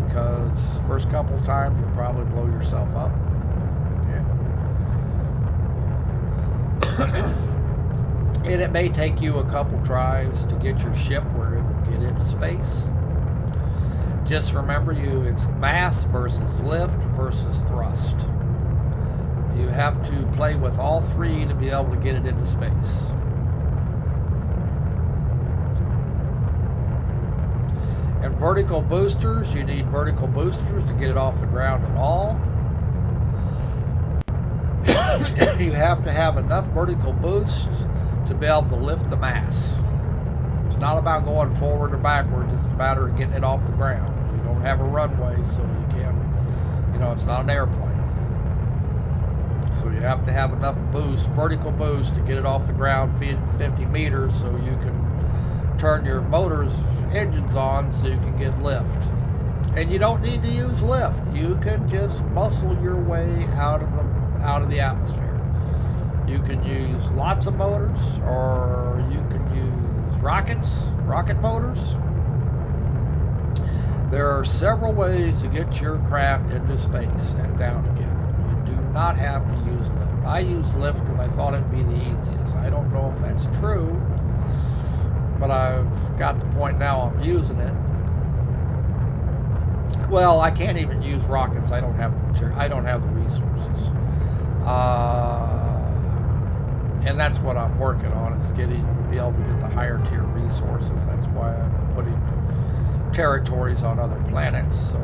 Speaker 1: because first couple of times you'll probably blow yourself up. And it may take you a couple tries to get your ship where it will get into space. Just remember, it's mass versus lift versus thrust. You have to play with all three to be able to get it into space. And vertical boosters, you need vertical boosters to get it off the ground at all. You have to have enough vertical boost to be able to lift the mass. It's not about going forward or backward, it's a matter of getting it off the ground. You don't have a runway, so you can't, it's not an airplane. So you have to have enough boost, vertical boost, to get it off the ground 50 meters so you can turn your motor's engines on so you can get lift. And you don't need to use lift. You can just muscle your way out of the atmosphere. You can use lots of motors, or you can use rocket motors. There are several ways to get your craft into space and down again. You do not have to use lift. I use lift because I thought it'd be the easiest. I don't know if that's true, but I've got the point now I'm using it. Well, I can't even use rockets. I don't have the material. I don't have the resources. And that's what I'm working on, is be able to get the higher tier resources. That's why I'm putting territories on other planets. So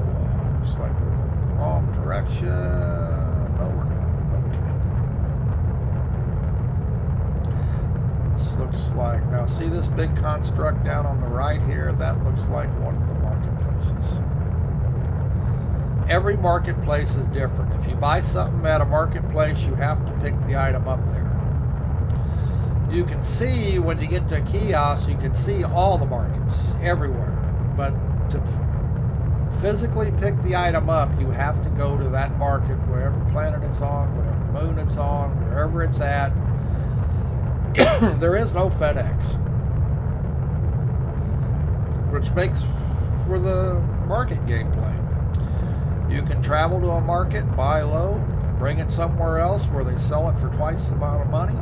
Speaker 1: looks like we're in the wrong direction. No, we're not. Okay. This looks like, now see this big construct down on the right here? That looks like one of the marketplaces. Every marketplace is different. If you buy something at a marketplace, you have to pick the item up there. You can see, when you get to a kiosk, you can see all the markets everywhere. But to physically pick the item up, you have to go to that market, wherever planet it's on, whatever moon it's on, wherever it's at. There is no FedEx, which makes for the market gameplay. You can travel to a market, buy low, bring it somewhere else where they sell it for twice the amount of money.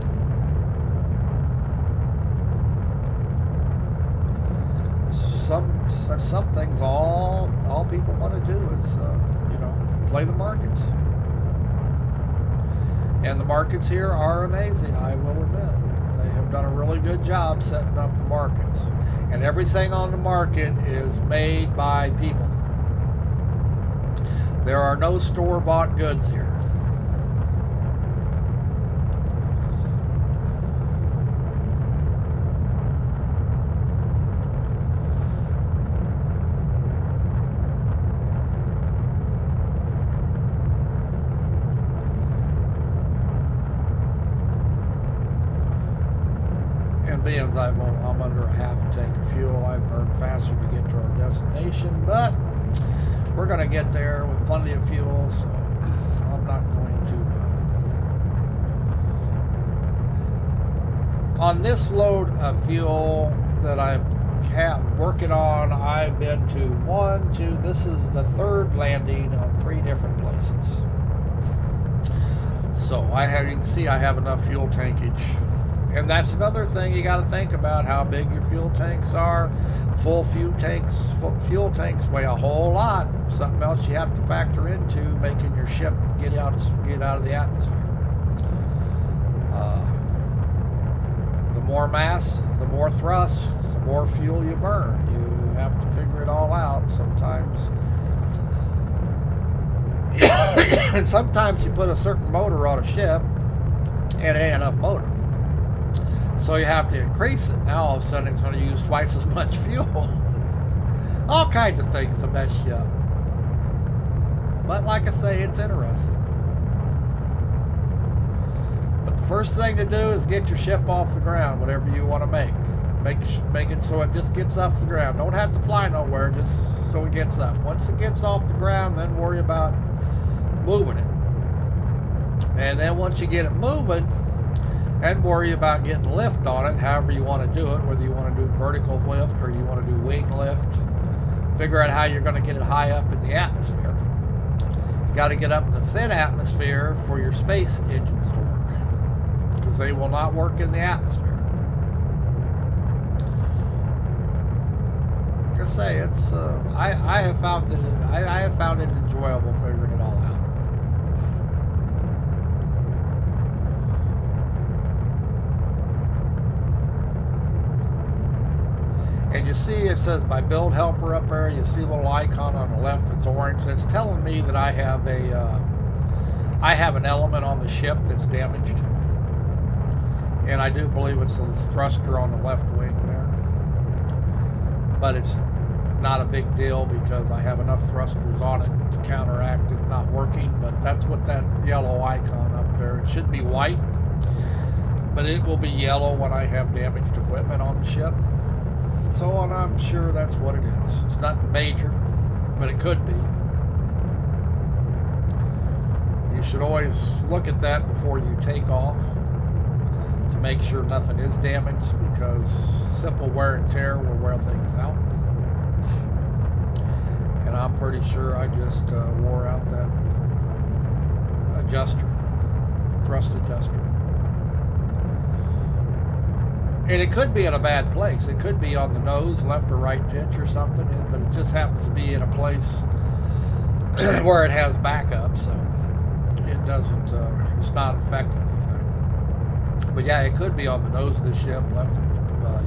Speaker 1: Some things all people want to do is play the markets, and the markets here are amazing. I will admit, they have done a really good job setting up the markets, and everything on the market is made by people. There are no store-bought goods here. Being as I'm under a half a tank of fuel, I burn faster to get to our destination, but we're going to get there with plenty of fuel, so I'm not going to. On this load of fuel that I'm working on, I've been to this is the third landing on 3 different places. So you can see I have enough fuel tankage. And that's another thing you got to think about, how big your fuel tanks are. Full fuel tanks weigh a whole lot. Something else you have to factor into making your ship get out of the atmosphere. The more mass, the more thrust, the more fuel you burn. You have to figure it all out. Sometimes, and sometimes you put a certain motor on a ship, and it ain't enough motor. So you have to increase it. Now all of a sudden it's going to use twice as much fuel. All kinds of things to mess you up. But like I say, it's interesting. But the first thing to do is get your ship off the ground, whatever you want to make. Make it so it just gets off the ground. Don't have to fly nowhere, just so it gets up. Once it gets off the ground, then worry about moving it. And then once you get it moving, and worry about getting lift on it, however you want to do it, whether you want to do vertical lift or you want to do wing lift. Figure out how you're going to get it high up in the atmosphere. You got to get up in the thin atmosphere for your space engines to work, because they will not work in the atmosphere. Like I say, it's I have found it enjoyable figuring it all out. And you see it says my build helper up there. You see a little icon on the left that's orange. It's telling me that I have an element on the ship that's damaged. And I do believe it's the thruster on the left wing there. But not a big deal because I have enough thrusters on it to counteract it not working. But that's what that yellow icon up there. It should be white, but it will be yellow when I have damaged equipment on the ship. So, and I'm sure that's what it is. It's nothing major, but it could be. You should always look at that before you take off to make sure nothing is damaged, because simple wear and tear will wear things out. And I'm pretty sure I just wore out that adjuster, thrust adjuster. And it could be in a bad place. It could be on the nose, left or right pitch or something, but it just happens to be in a place where it has backup, so it doesn't, it's not affecting anything. But yeah, it could be on the nose of the ship, left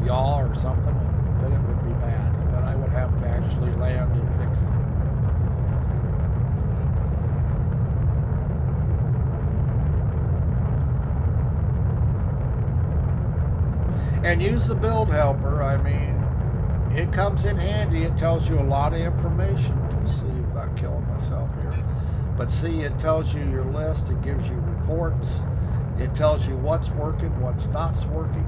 Speaker 1: yaw or something, and then it would be bad. Then I would have to actually land and fix it. And use the build helper. I mean, it comes in handy. It tells you a lot of information. Let's see, without killing myself here. But see, it tells you your list. It gives you reports. It tells you what's working, what's not working.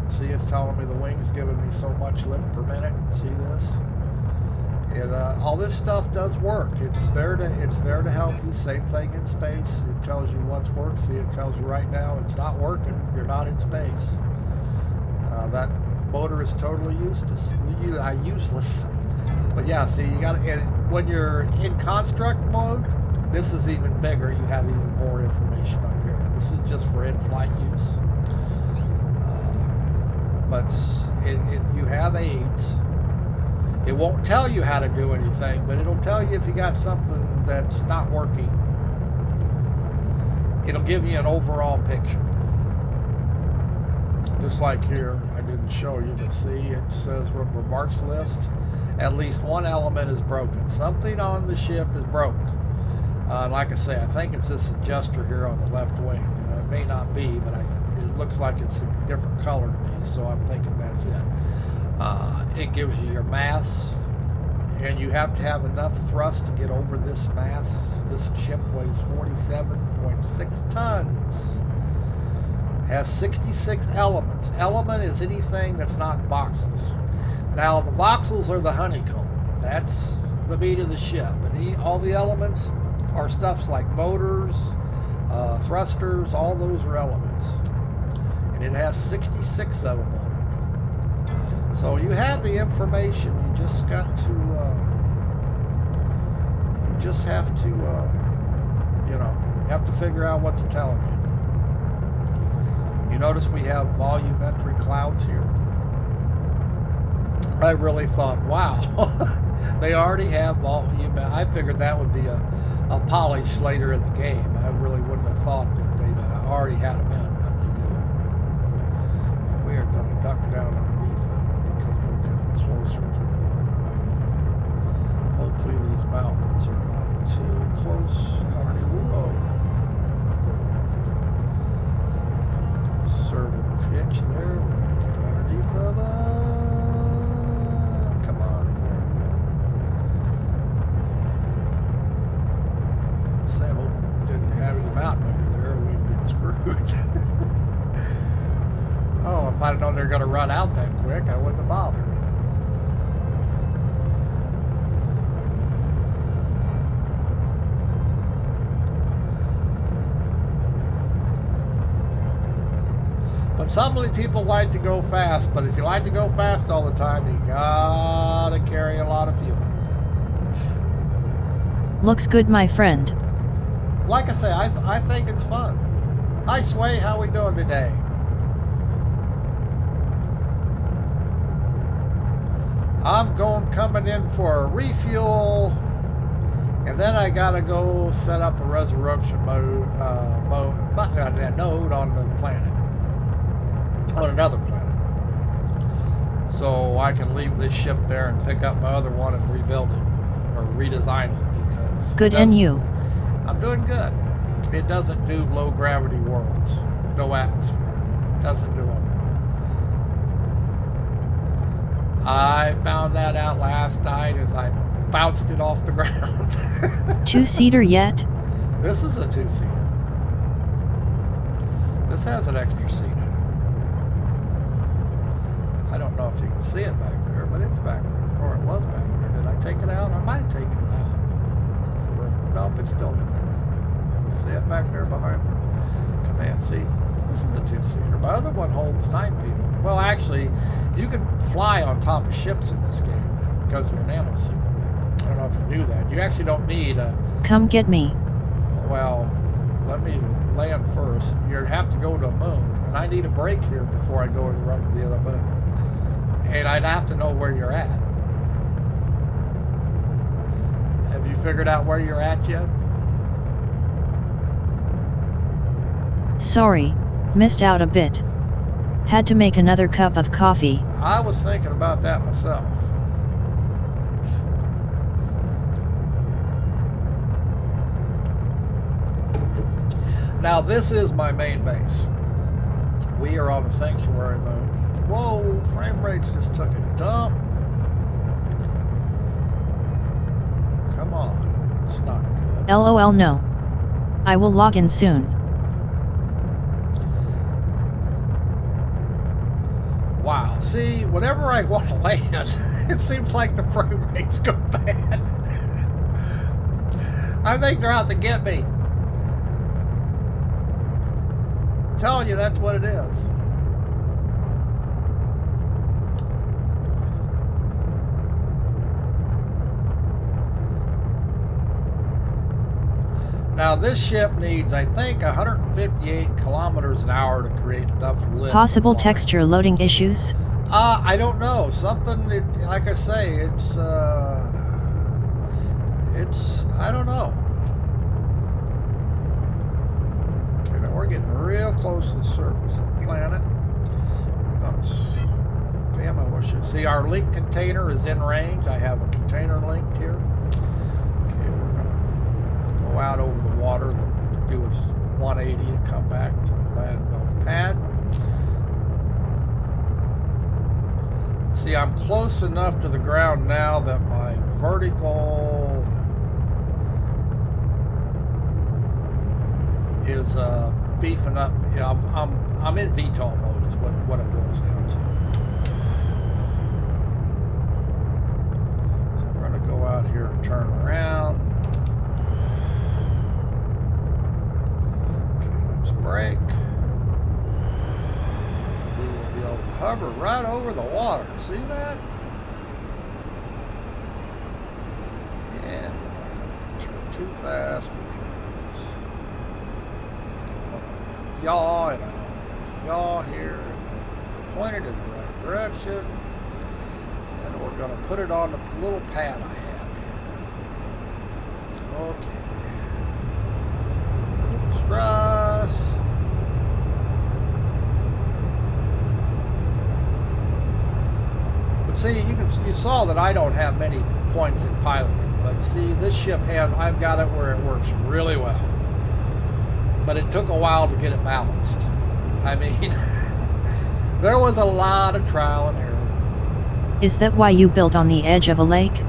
Speaker 1: See, it's telling me the wing's giving me so much lift per minute. See this? All this stuff does work. It's there to help you. Same thing in space. It tells you what's working. See, it tells you right now it's not working. You're not in space. That motor is totally useless. But yeah, see, you got to. When you're in construct mode, this is even bigger. You have even more information up here. This is just for in-flight use. But you have aids. It won't tell you how to do anything, but it'll tell you if you got something that's not working. It'll give you an overall picture. Just like here, I didn't show you, but see, it says remarks list. At least one element is broken. Something on the ship is broke. Like I say, I think it's this adjuster here on the left wing. It may not be, but it looks like it's a different color to me, so I'm thinking that's it. It gives you your mass, and you have to have enough thrust to get over this mass. This ship weighs 47.6 tons. Has 66 elements. Element is anything that's not voxels. Now, the voxels are the honeycomb. That's the meat of the ship. But all the elements are stuff like motors, thrusters, all those are elements. And it has 66 of them on it. So you have the information. You just got to, you just have to, you have to figure out what they're telling you. You notice we have volumetric clouds here. I really thought, wow, they already have volume. I figured that would be a polish later in the game. I really wouldn't have thought that they'd already had them in, but they do. And we are going to duck down underneath them because we're getting closer to hopefully these mountains are not too close. Whoa. Server pitch there. We're going to get underneath of them. Come on. There we go. Sam didn't have his mountain under there. We'd been screwed. Oh, if I'd known they were going to run out that quick, I wouldn't have bothered. But some people like to go fast, but if you like to go fast all the time, you gotta carry a lot of fuel.
Speaker 2: Looks good, my friend.
Speaker 1: Like I say, I think it's fun. Hi Sway, how we doing today? I'm coming in for a refuel, and then I gotta go set up a resurrection node on the planet. On another planet, so I can leave this ship there and pick up my other one and rebuild it or redesign it, because
Speaker 2: good. And you?
Speaker 1: I'm doing good. It doesn't do low gravity worlds, no atmosphere, doesn't do them. I found that out last night as I bounced it off the ground.
Speaker 2: Two-seater yet?
Speaker 1: This is a two-seater. This has an extra seat in it. I don't know if you can see it back there, but it's back there. Or it was back there. Did I take it out? I might have taken it out. Nope, it's still in there. See it back there behind the command seat? This is a two-seater. My other one holds 9 people. Well, actually, you can fly on top of ships in this game because you're a nanosuit. I don't know if you knew that. You actually don't need a...
Speaker 2: Come get me.
Speaker 1: Well, let me land first. You have to go to a moon. And I need a break here before I go to the other moon. And I'd have to know where you're at. Have you figured out where you're at yet?
Speaker 2: Sorry, missed out a bit. Had to make another cup of coffee.
Speaker 1: I was thinking about that myself. Now this is my main base. We are on the sanctuary moon. Whoa, frame rates just took a dump. Come on, it's not good.
Speaker 2: LOL no. I will log in soon.
Speaker 1: Wow, see, whenever I want to land, it seems like the frame rates go bad. I think they're out to get me. I'm telling you, that's what it is. Now this ship needs, I think, 158 kilometers an hour to create enough lift.
Speaker 2: Possible texture loading issues?
Speaker 1: I don't know. Something, like I say, it's, I don't know. Okay, now we're getting real close to the surface of the planet. Damn, I wish you see our link container is in range. I have a container linked here. Okay, we're gonna go out over the water, do with 180 to come back to land on the pad. See, I'm close enough to the ground now that my vertical is beefing up. Yeah, I'm in VTOL mode is what it boils down to. So we're gonna go out here and turn around. Okay, let's brake. We will be able to hover right over the water. See that? And we're not gonna turn too fast because yaw, and I don't have to yaw here. Pointed in the right direction, and we're going to put it on the little pad I have here. Okay. Thrust. But see, you saw that I don't have many points in piloting, but see, this ship I've got it where it works really well. But it took a while to get it balanced. I mean, there was a lot of trial and error.
Speaker 2: Is that why you built on the edge of a lake?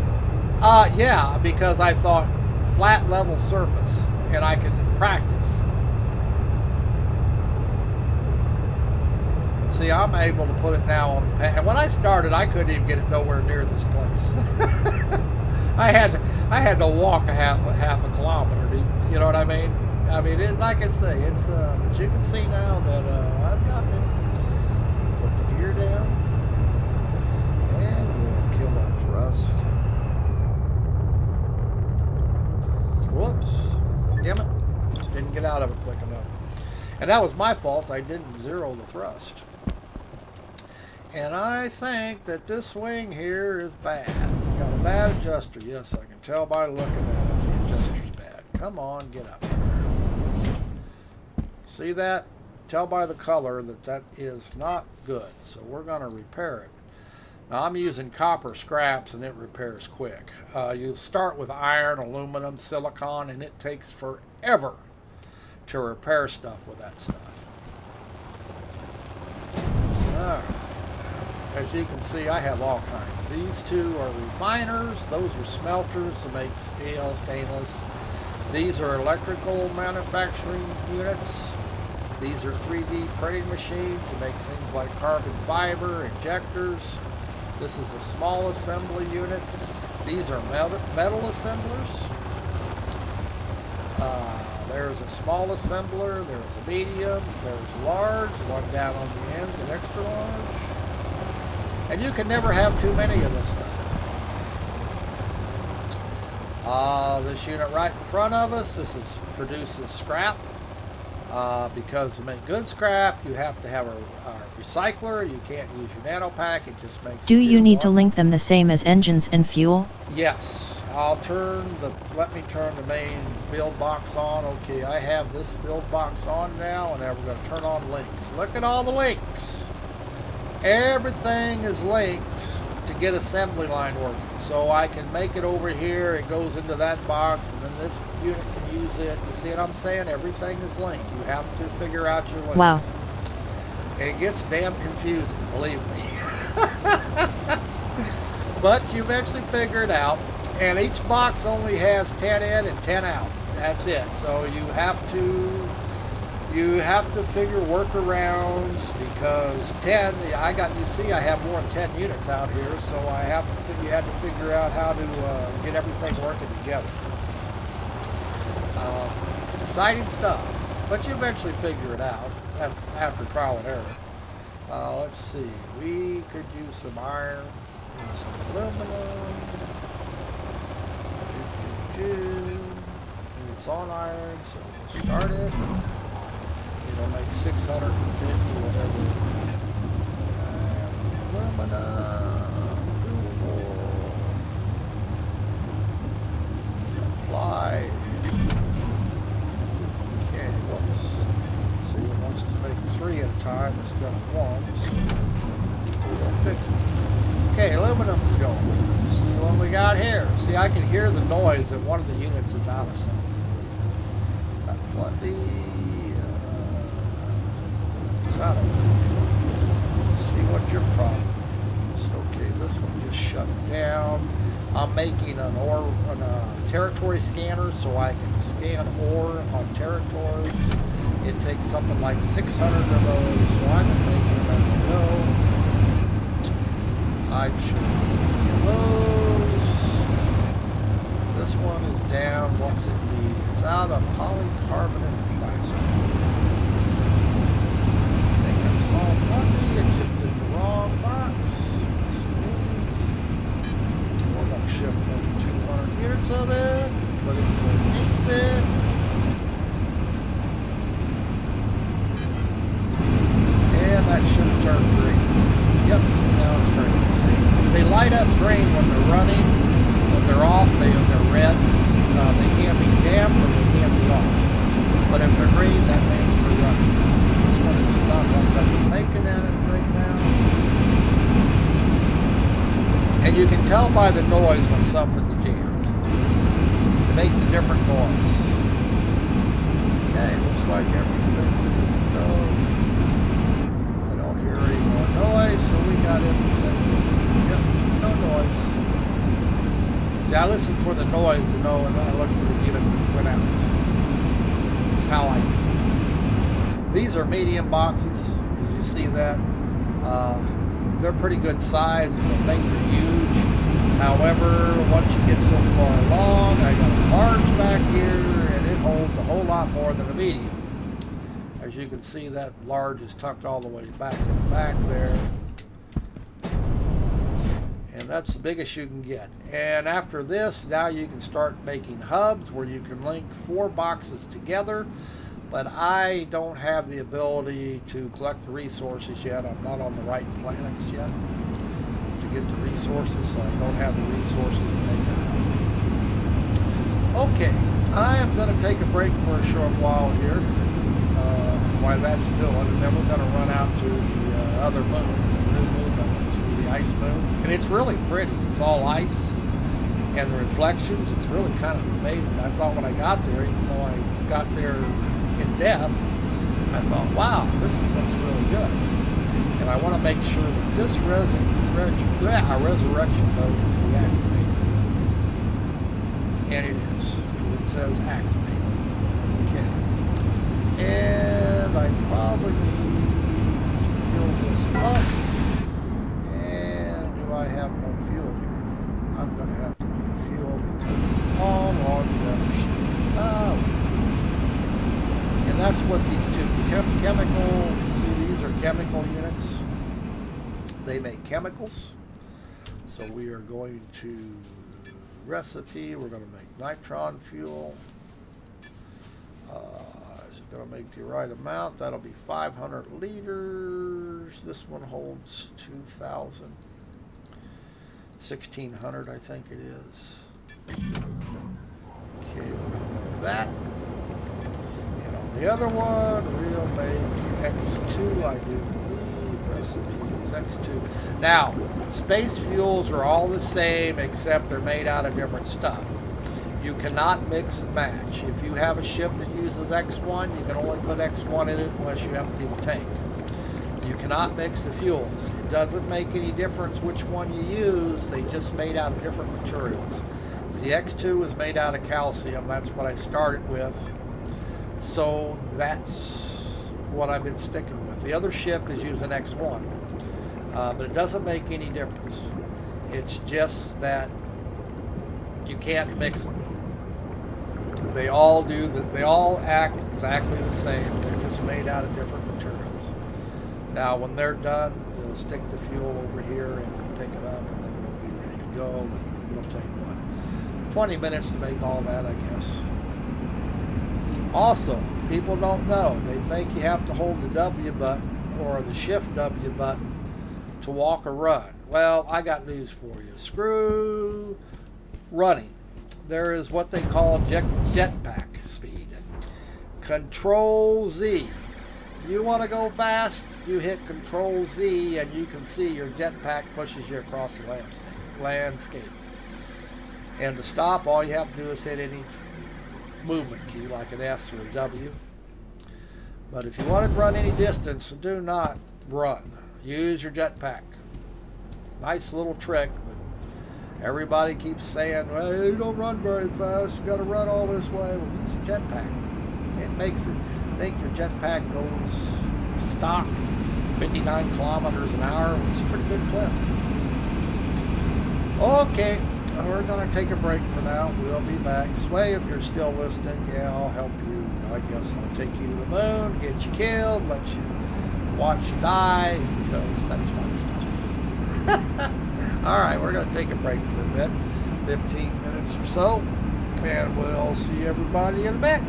Speaker 1: Yeah, because I thought flat level surface, and I can practice. But see, I'm able to put it now on the pad. And when I started, I couldn't even get it nowhere near this place. I had to walk a half a kilometer. You know what I mean? I mean, like I say, it's, but you can see now that I've gotten it. Put the gear down, and we'll kill our thrust. Whoops. Damn it. Didn't get out of it quick enough. And that was my fault. I didn't zero the thrust. And I think that this wing here is bad. Got a bad adjuster. Yes, I can tell by looking at it. The adjuster's bad. Come on, get up. See that? Tell by the color that is not good. So we're going to repair it. Now I'm using copper scraps and it repairs quick. You start with iron, aluminum, silicon, and it takes forever to repair stuff with that stuff. Alright. as you can see, I have all kinds. These two are refiners. Those are smelters to make steel, stainless. These are electrical manufacturing units. These are 3D printing machines to make things like carbon fiber, injectors. This is a small assembly unit. These are metal assemblers. There's a small assembler, there's a medium, there's large, one down on the ends, an extra large. And you can never have too many of this stuff. This unit right in front of us, produces scrap. Because to make good scrap, you have to have a recycler. You can't use your nano pack. It just makes.
Speaker 2: Do you need to link them the same as engines and fuel?
Speaker 1: Yes. Let me turn the main build box on. Okay, I have this build box on now, and now we're going to turn on links. Look at all the links. Everything is linked to get assembly line working. So I can make it over here, it goes into that box, and then this unit can use it. You see what I'm saying? Everything is linked. You have to figure out your links.
Speaker 2: Wow.
Speaker 1: It gets damn confusing, believe me. But you eventually figure it out. And each box only has 10 in and 10 out. That's it. So you have to figure workarounds, because 10, you see I have more than 10 units out here, so you had to figure out how to get everything working together. Exciting stuff, but you eventually figure it out after trial and error. Let's see, we could use some iron and some aluminum. It's on iron, so we'll start it. It'll make 650, whatever. Aluminum. Apply. Okay, whoops. See, it wants to make 3 at a time instead of 1. So we'll fix it. Okay, aluminum's going. See what we got here. See, I can hear the noise that one of the units is out of sync. Got plenty. See what your problem is. Okay, this one just shut down. I'm making a territory scanner so I can scan ore on territories. It takes something like 600 of those, so I'm thinking as I go, I should get those. This one is down. What's it need? It's out of polycarbonate plastic. It just did the wrong box. We're going to ship over 200 units of it, but it needs it. And that should have turned green. Yep, now it's green. See, they light up green when they're running. When they're off, they're red. They can be damp or they can be off. But if they're green, that means they're running. I'm making at it right now. And you can tell by the noise when something's jammed. It makes a different noise. Okay, looks like everything goes. I don't hear any more noise, so we got everything. Yep, no noise. See, I listen for the noise to know, and then I look for the unit that went out. That's how I do. These are medium boxes, as you see that. They're pretty good size, and the things are huge. However, once you get so far along, I got a large back here, and it holds a whole lot more than a medium. As you can see, that large is tucked all the way back in the back there. And that's the biggest you can get. And after this, now you can start making hubs where you can link 4 boxes together. But I don't have the ability to collect the resources yet. I'm not on the right planets yet to get the resources, so I don't have the resources to make it happen. Okay, I am going to take a break for a short while here while that's doing, and then we're going to run out to the other moon, the new moon, to the ice moon. And it's really pretty. It's all ice, and the reflections, it's really kind of amazing. I thought when I got there, even though I got there in depth, I thought, wow, this looks really good. And and I want to make sure that this resurrection mode is deactivated. And it is. It says activate. Okay. And I probably need to fill this up. And do I have no fuel here? I'm going to have to get fuel because it's all on the other sheet. Oh. And that's what these two chemical, see, these are chemical units. They make chemicals. So we are going to recipe, we're going to make nitron fuel. Is it going to make the right amount? That'll be 500 liters. This one holds 2,000. 1,600, I think it is. Okay, we're going to make that. The other one, we'll make X2, I do believe. Recipes, X2. Now, space fuels are all the same except they're made out of different stuff. You cannot mix and match. If you have a ship that uses X1, you can only put X1 in it unless you empty the tank. You cannot mix the fuels. It doesn't make any difference which one you use. They just made out of different materials. See, X2 is made out of calcium. That's what I started with. So that's what I've been sticking with. The other ship is using X1, but it doesn't make any difference. It's just that you can't mix them. They all do that. They all act exactly the same. They're just made out of different materials. Now, when they're done, they'll stick the fuel over here and they'll pick it up, and then we'll be ready to go. It'll take what, 20 minutes to make all that, I guess. Also, people don't know. They think you have to hold the W button or the shift W button to walk or run. Well, I got news for you. Screw running. There is what they call jetpack speed. Control Z. You want to go fast, you hit Control Z and you can see your jetpack pushes you across the landscape. And to stop, all you have to do is hit any movement key like an S or a W. But if you want to run any distance, do not run. Use your jetpack. Nice little trick, but everybody keeps saying, well, you don't run very fast, you got to run all this way. Well, use your jetpack. It makes it think your jetpack goes stock 59 kilometers an hour, which is a pretty good clip. Okay. We're going to take a break for now. We'll be back. Sway, if you're still listening, yeah, I'll help you. I guess I'll take you to the moon, get you killed, let you watch you die, because that's fun stuff. All right, we're going to take a break for a bit, 15 minutes or so, and we'll see everybody in a bit.